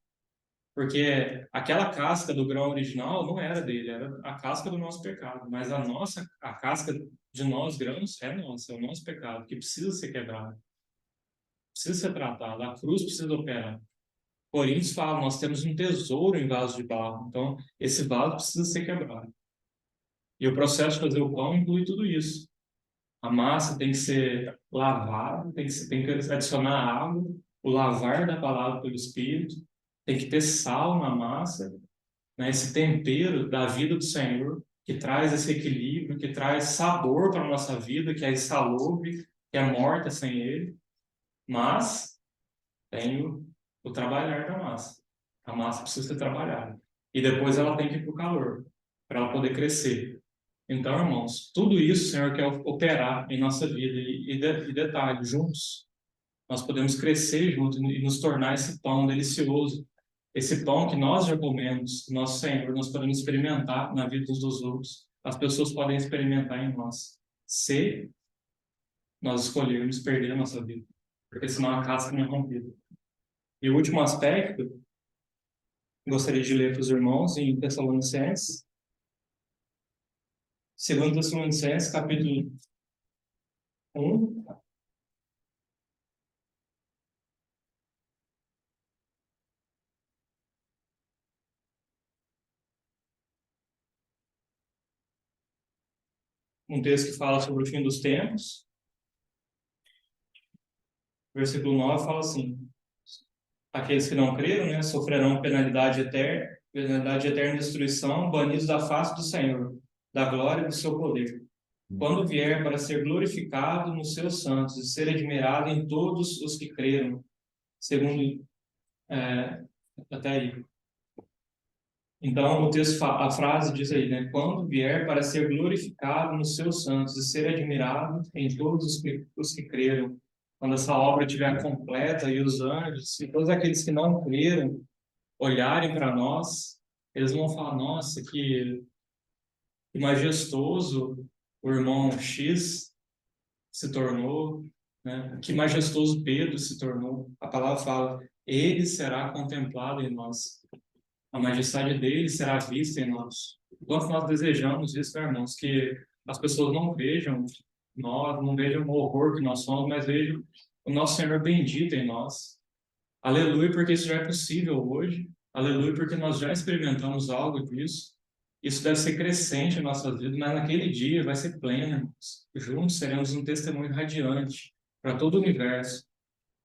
E: porque aquela casca do grão original não era dele, era a casca do nosso pecado, mas a casca de nós grãos é nossa, é o nosso pecado, que precisa ser quebrado, precisa ser tratado, a cruz precisa operar. Coríntios fala, nós temos um tesouro em vaso de barro, então esse vaso precisa ser quebrado. E o processo de fazer o pão inclui tudo isso. A massa tem que ser lavada, tem que adicionar água, o lavar da palavra pelo Espírito, tem que ter sal na massa, né? Esse tempero da vida do Senhor, que traz esse equilíbrio, que traz sabor para a nossa vida, que é insalubre, que é morta sem ele. Mas tem o trabalhar da massa. A massa precisa ser trabalhada. E depois ela tem que ir para o calor, para ela poder crescer. Então, irmãos, tudo isso o Senhor quer operar em nossa vida. E detalhe, juntos, nós podemos crescer juntos e nos tornar esse pão delicioso. Esse pão que nós já comemos, nosso Senhor, nós podemos experimentar na vida uns dos outros. As pessoas podem experimentar em nós. Se nós escolhermos perder a nossa vida. Porque senão a casca não é rompida. E o último aspecto, gostaria de ler para os irmãos em Tessalonicenses. 2 Tessalonicenses, capítulo 1. Um texto que fala sobre o fim dos tempos. Versículo 9 fala assim: aqueles que não creram, né, sofrerão penalidade eterna de destruição, banidos da face do Senhor, da glória e do seu poder, quando vier para ser glorificado nos seus santos e ser admirado em todos os que creram, segundo até aí. Então, o texto, a frase diz aí, né? Quando vier para ser glorificado nos seus santos e ser admirado em todos os que creram. Quando essa obra estiver completa e os anjos e todos aqueles que não creram olharem para nós, eles vão falar, nossa, que Que majestoso o irmão X se tornou, né? Que majestoso Pedro se tornou. A palavra fala, ele será contemplado em nós. A majestade dele será vista em nós. Quanto nós desejamos isso, né, irmãos, que as pessoas não vejam nós, não vejam o horror que nós somos, mas vejam o nosso Senhor bendito em nós. Aleluia, porque isso já é possível hoje. Aleluia, porque nós já experimentamos algo disso. Isso deve ser crescente em nossas vidas, mas naquele dia vai ser pleno, irmãos. Juntos seremos um testemunho radiante para todo o universo.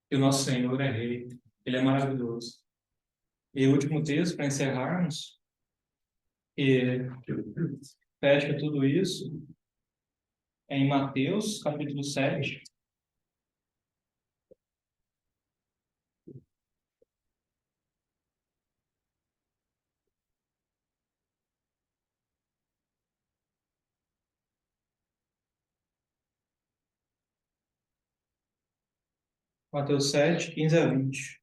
E: Que o nosso Senhor é Rei. Ele é maravilhoso. E o último texto, para encerrarmos, que fecha tudo isso, é em Mateus, capítulo 7. Mateus 7, 15 a 20.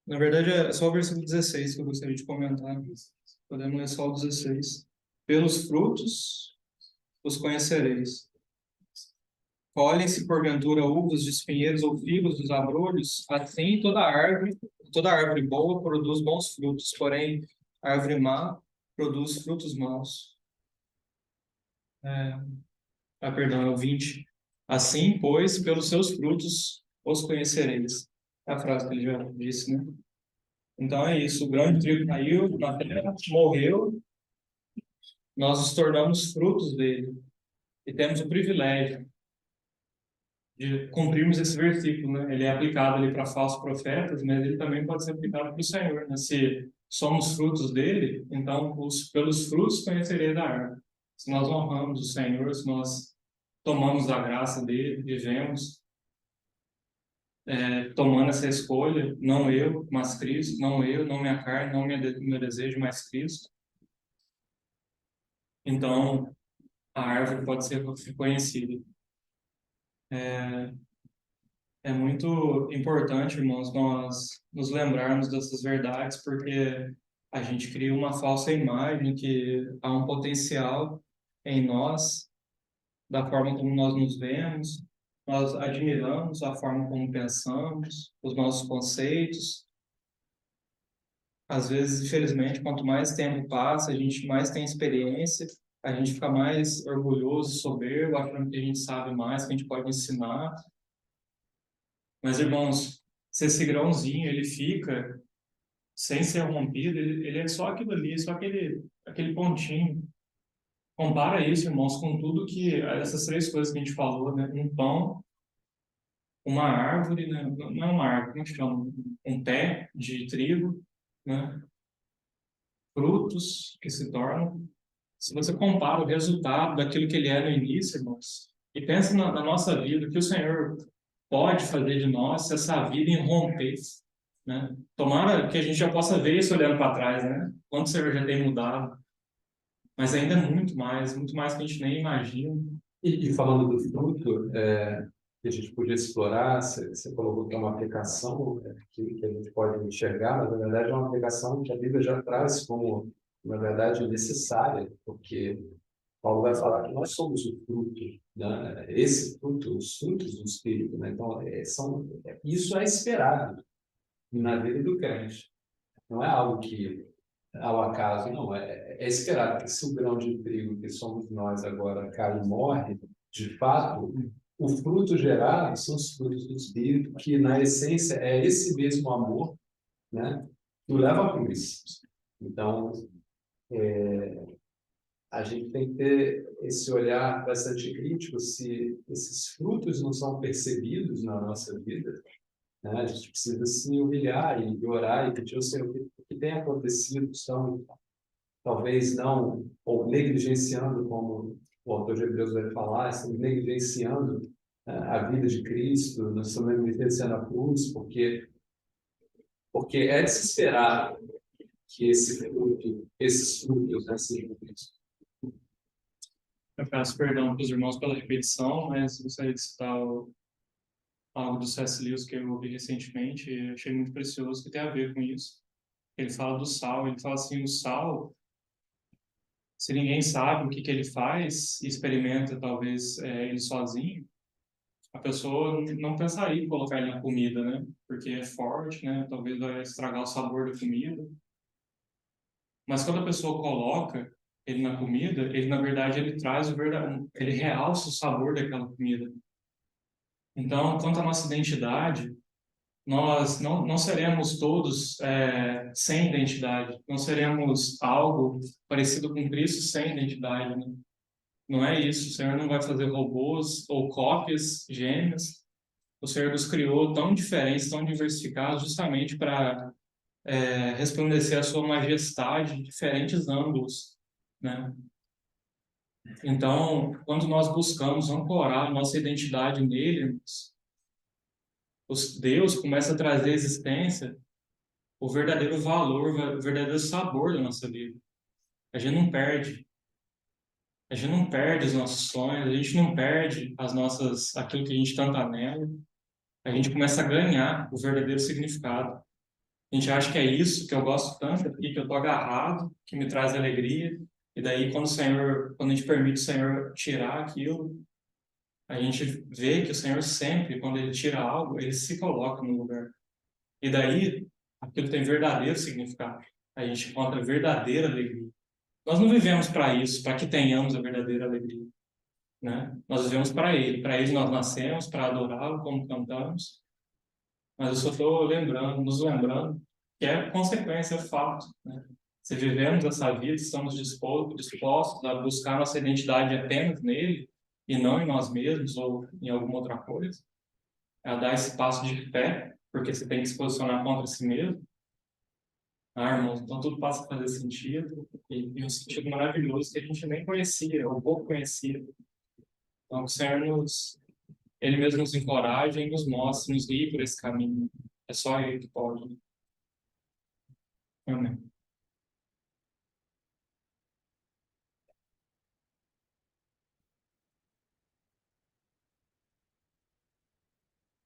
E: Na verdade, é só o versículo 16 que eu gostaria de comentar. Podemos ler só o 16. Pelos frutos os conhecereis. Colhem-se porventura uvas de espinheiros ou figos dos abrolhos, assim toda árvore boa produz bons frutos, porém a árvore má produz frutos maus. Perdão, é o 20. Assim, pois, pelos seus frutos os conhecereis. É a frase que ele já disse, né? Então é isso, o grão de trigo caiu na terra, morreu, nós nos tornamos frutos dele. E temos o privilégio de cumprirmos esse versículo, né? Ele é aplicado ali para falsos profetas, mas ele também pode ser aplicado para o Senhor, né? Se somos frutos dele, então pelos frutos conhecereis a árvore. Se nós honramos o Senhor, se nós tomamos a graça dele, vivemos tomando essa escolha, não eu, mas Cristo, não eu, não minha carne, não meu desejo, mas Cristo. Então, a árvore pode ser reconhecida. É muito importante, irmãos, nós nos lembrarmos dessas verdades, porque a gente cria uma falsa imagem que há um potencial em nós, da forma como nós nos vemos, nós admiramos a forma como pensamos, os nossos conceitos. Às vezes, infelizmente, quanto mais tempo passa, a gente mais tem experiência, a gente fica mais orgulhoso, soberbo, achando que a gente sabe mais, que a gente pode ensinar. Mas, irmãos, se esse grãozinho ele fica sem ser rompido, ele é só aquilo ali, só aquele pontinho. Compara isso, irmãos, com tudo que essas três coisas que a gente falou, né? Um pão, uma árvore, né? Não é uma árvore, como chama? Um pé de trigo, né? Frutos que se tornam. Se você compara o resultado daquilo que ele é no início, irmãos, e pensa na nossa vida, o que o Senhor pode fazer de nós se essa vida irromper, né? Tomara que a gente já possa ver isso olhando para trás, né? Quanto o Senhor já tem mudado, mas ainda é muito mais que a gente nem imagina.
B: E falando do fruto, que a gente podia explorar, você colocou que é uma aplicação que a gente pode enxergar, mas na verdade é uma aplicação que a Bíblia já traz como, na verdade, necessária, porque Paulo vai falar que nós somos o fruto, né? Esse fruto, os frutos do Espírito, né? Então, isso é esperado na vida do crente. Não é algo que, ao acaso, não. É esperado que se o grão de trigo que somos nós agora cai e morre, de fato, o fruto gerado são os frutos do Espírito, que na essência é esse mesmo amor, né? Que o leva à cruz. Então, a gente tem que ter esse olhar bastante crítico se esses frutos não são percebidos na nossa vida, né? A gente precisa se humilhar e orar e pedir ao Senhor o que tem acontecido, estão talvez não, ou negligenciando, como o autor de Hebreus vai falar, estamos negligenciando a vida de Cristo, nós estamos negligenciando a cruz, porque é de se esperar que esses frutos, né, sejam vistos.
E: Eu peço perdão para os irmãos pela repetição, mas gostaria de citar algo do C.S. Lewis que eu ouvi recentemente e achei muito precioso, que tem a ver com isso. Ele fala do sal, ele fala assim, o sal, se ninguém sabe o que que ele faz, e experimenta talvez ele sozinho, a pessoa não pensaria em colocar ele na comida, né? Porque é forte, né? Talvez vai estragar o sabor da comida. Mas quando a pessoa coloca ele na comida, ele na verdade ele traz o verdadeiro, ele realça o sabor daquela comida. Então, quanto à nossa identidade, nós não seremos todos sem identidade, não seremos algo parecido com Cristo sem identidade, né? Não é isso, o Senhor não vai fazer robôs ou cópias gêmeas. O Senhor nos criou tão diferentes, tão diversificados, justamente para resplandecer a sua majestade em diferentes ângulos, né? Então, quando nós buscamos ancorar nossa identidade nele, Deus começa a trazer à existência o verdadeiro valor, o verdadeiro sabor da nossa vida. A gente não perde. A gente não perde os nossos sonhos, a gente não perde aquilo que a gente tanto anela. A gente começa a ganhar o verdadeiro significado. A gente acha que é isso que eu gosto tanto aqui, que eu tô agarrado, que me traz alegria. E daí, quando a gente permite o Senhor tirar aquilo, a gente vê que o Senhor sempre, quando Ele tira algo, Ele se coloca no lugar. E daí, aquilo tem verdadeiro significado. A gente encontra verdadeira alegria. Nós não vivemos para isso, para que tenhamos a verdadeira alegria, né? Nós vivemos para Ele. Para Ele nós nascemos, para adorá-lo, como cantamos. Mas eu só estou nos lembrando que é consequência, é fato, né? Se vivemos essa vida, estamos dispostos a buscar nossa identidade apenas nele e não em nós mesmos ou em alguma outra coisa, a dar esse passo de fé, porque você tem que se posicionar contra si mesmo. Ah, irmãos, então tudo passa a fazer sentido e um sentido maravilhoso que a gente nem conhecia, ou pouco conhecia. Então, que o Senhor Ele mesmo nos encoraja e nos mostra, nos guia por esse caminho. É só Ele que pode. Amém.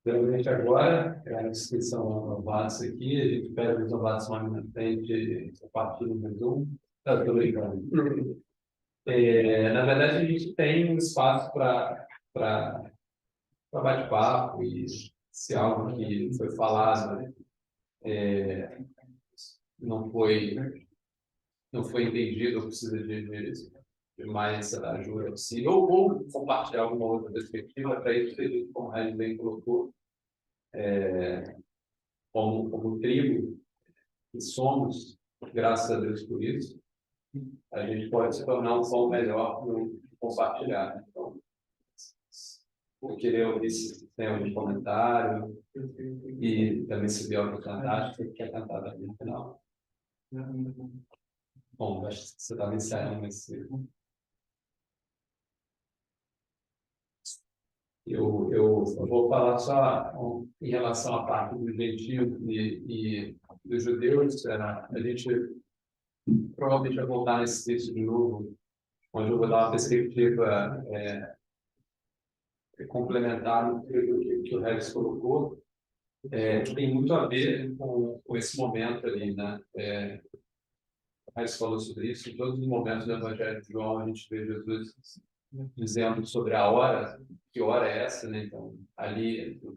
B: Geralmente agora, a inscrição aos novatos aqui, a gente pede os novatos mais na frente, compartilha no Zoom. Tá, tô brincando. Na verdade, a gente tem um espaço para bate-papo e se algo que foi falado, né, não foi, não foi entendido ou precisa de mais ajuda possível, ou compartilhar alguma outra perspectiva, para isso, como a gente bem colocou, como tribo que somos, graças a Deus por isso, a gente pode se tornar um som melhor no compartilhar. Né? Então, eu queria ouvir se tem algum comentário e também se vier algo fantástico que quer cantar também no final. Bom, acho que você estava ensaiando esse. Eu vou falar só em relação à parte dos gentios e dos judeus. A gente provavelmente vai voltar nesse texto de novo, onde eu vou dar uma perspectiva complementar no que o Regis colocou, que tem muito a ver com esse momento ali, né? O Regis falou sobre isso. Em todos os momentos do Evangelho de João, a gente vê Jesus dizendo sobre a hora, que hora é essa, né? Então, ali, no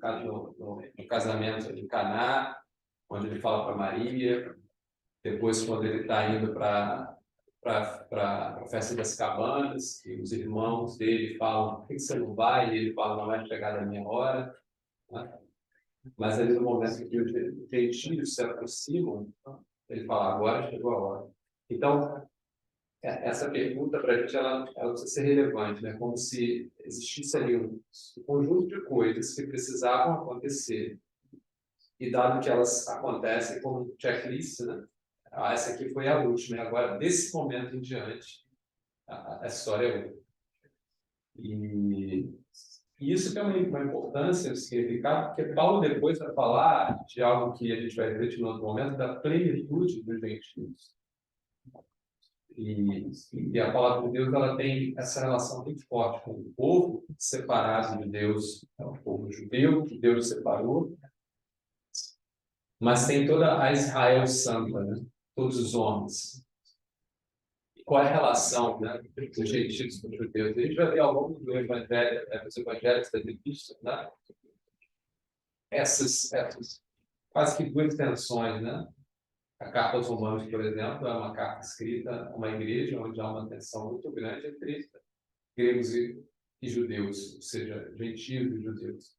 B: casamento de Caná, onde ele fala para Maria, depois, quando ele está indo para a festa das cabanas, e os irmãos dele falam: por que você não vai? E ele fala: não é chegada a minha hora. Né? Mas ali no momento que os gentios se aproximam, ele fala: agora chegou a hora. Então, essa pergunta para a gente ela precisa ser relevante, né? Como se existisse ali um conjunto de coisas que precisavam acontecer, e dado que elas acontecem como um checklist, né? Essa aqui foi a última, e agora, desse momento em diante, a história é outra. E isso tem uma importância, um significado, porque Paulo depois vai falar de algo que a gente vai ver de outro momento, da plenitude dos gentios. E a palavra de Deus ela tem essa relação muito forte com o povo separado de Deus, é o povo judeu que Deus separou, mas tem toda a Israel santa, né? Todos os homens. Qual é a relação, né, dos gentios com os judeus? A gente vai ver ao longo do Evangelho, dos evangelhos das epístolas, né? Essas quase que duas tensões, né? A carta aos Romanos, por exemplo, é uma carta escrita a uma igreja onde há uma tensão muito grande entre gregos e judeus, ou seja, gentios e judeus.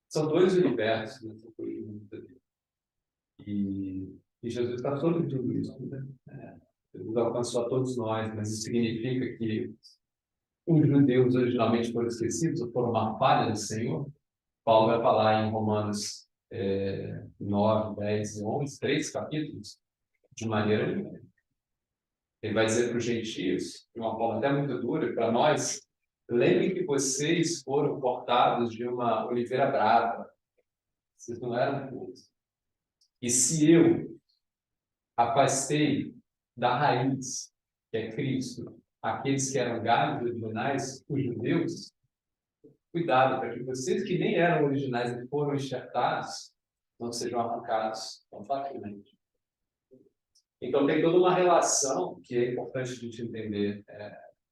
B: São dois universos, né? São dois mundos ali. E Jesus está sobre tudo isso, né? Jesus alcançou a todos nós, mas isso significa que os judeus originalmente foram esquecidos ou foram uma falha do Senhor. Paulo vai falar em Romanos 9, 10 e 11, 3 capítulos, de maneira nenhuma. Ele vai dizer para os gentios, de uma forma até muito dura, para nós, lembrem que vocês foram cortados de uma oliveira brava. Vocês não eram puros. E se eu afastei da raiz, que é Cristo, aqueles que eram galhos originais, os judeus, cuidado para que vocês que nem eram originais e foram enxertados, não sejam arrancados tão facilmente. Então tem toda uma relação que é importante a gente entender.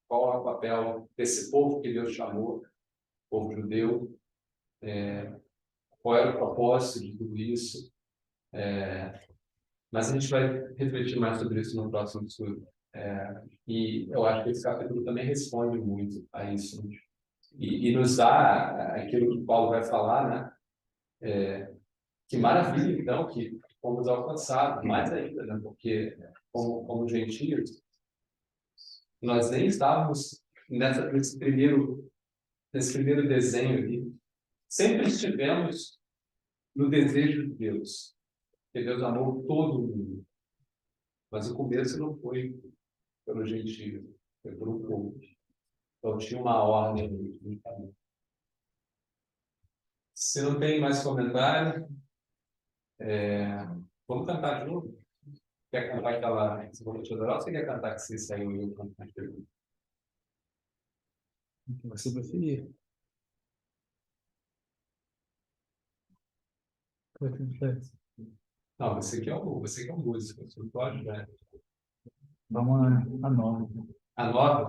B: Qual é o papel desse povo que Deus chamou, povo judeu, qual era o propósito de tudo isso. Mas a gente vai refletir mais sobre isso no próximo estudo. E eu acho que esse capítulo também responde muito a isso. E nos dá aquilo que Paulo vai falar, né? Que maravilha, então, que fomos alcançados, mais ainda, né? Porque, como gentios, nós nem estávamos nesse primeiro desenho ali. Sempre estivemos no desejo de Deus, que Deus amou todo mundo. Mas o começo não foi pelo gentio, foi pelo povo. Então tinha uma ordem ali. Se não tem mais comentário, vamos cantar de novo? Quer cantar aquela Você vou te adorar ou você quer cantar que você saiu e eu canto mais pergunta?
C: O que você preferir.
B: Não, você que é um músico, você não pode, né?
C: Vamos a nova.
B: A nova?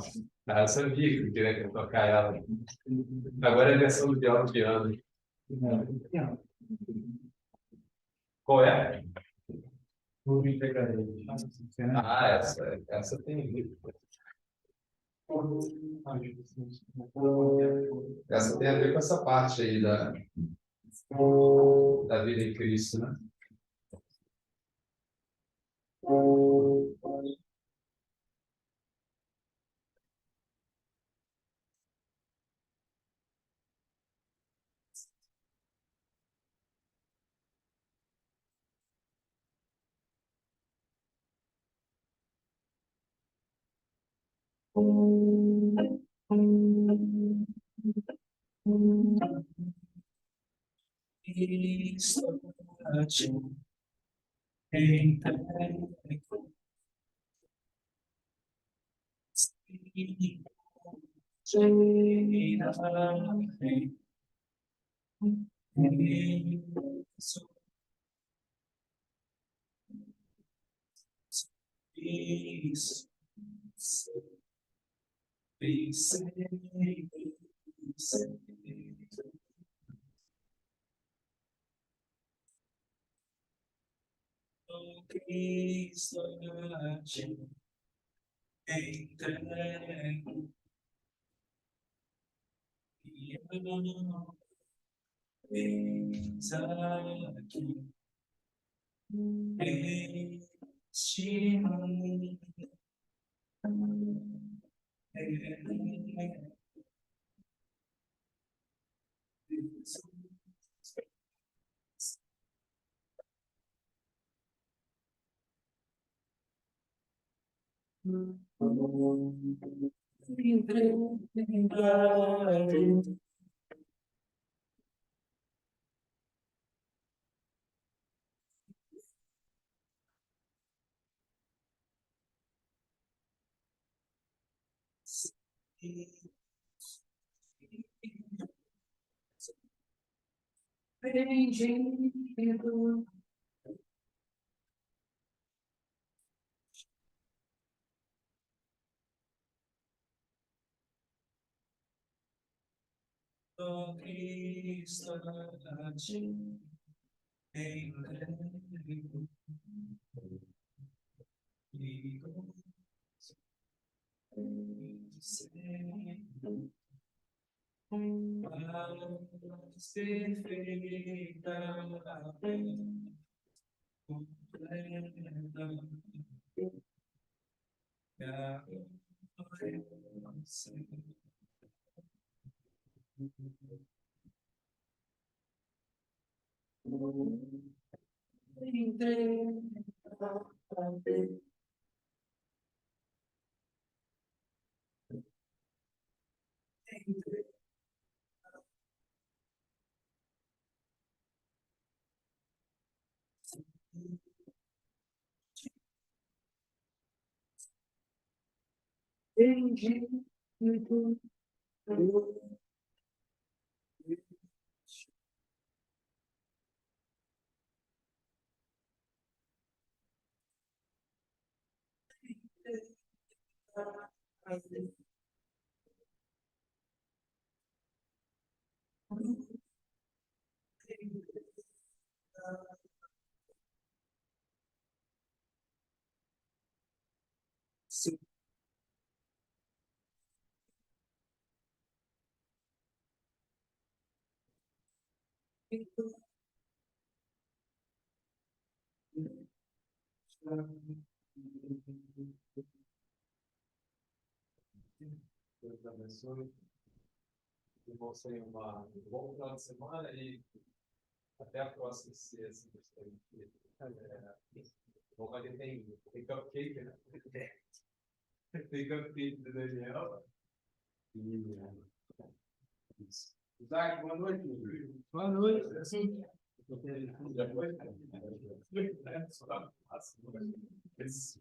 B: Ah, eu sabia que eu queria que eu tocar ela. Agora é a versão do viola piano. Qual é?
C: Vou entregarei.
B: Ah, essa tem. Essa tem a ver com essa parte aí da vida em Cristo, né?
E: Oh, Cristo, a ti entrego e sempre paz perfeita, completa,
B: Deus abençoe. Irmãos, tenham um bom final de semana e até a próxima sexta. Bom, ali tem cupcake, né? Tem cupcake do Daniel. E Isaac, boa noite.
C: Boa noite.
B: Já foi? Isso.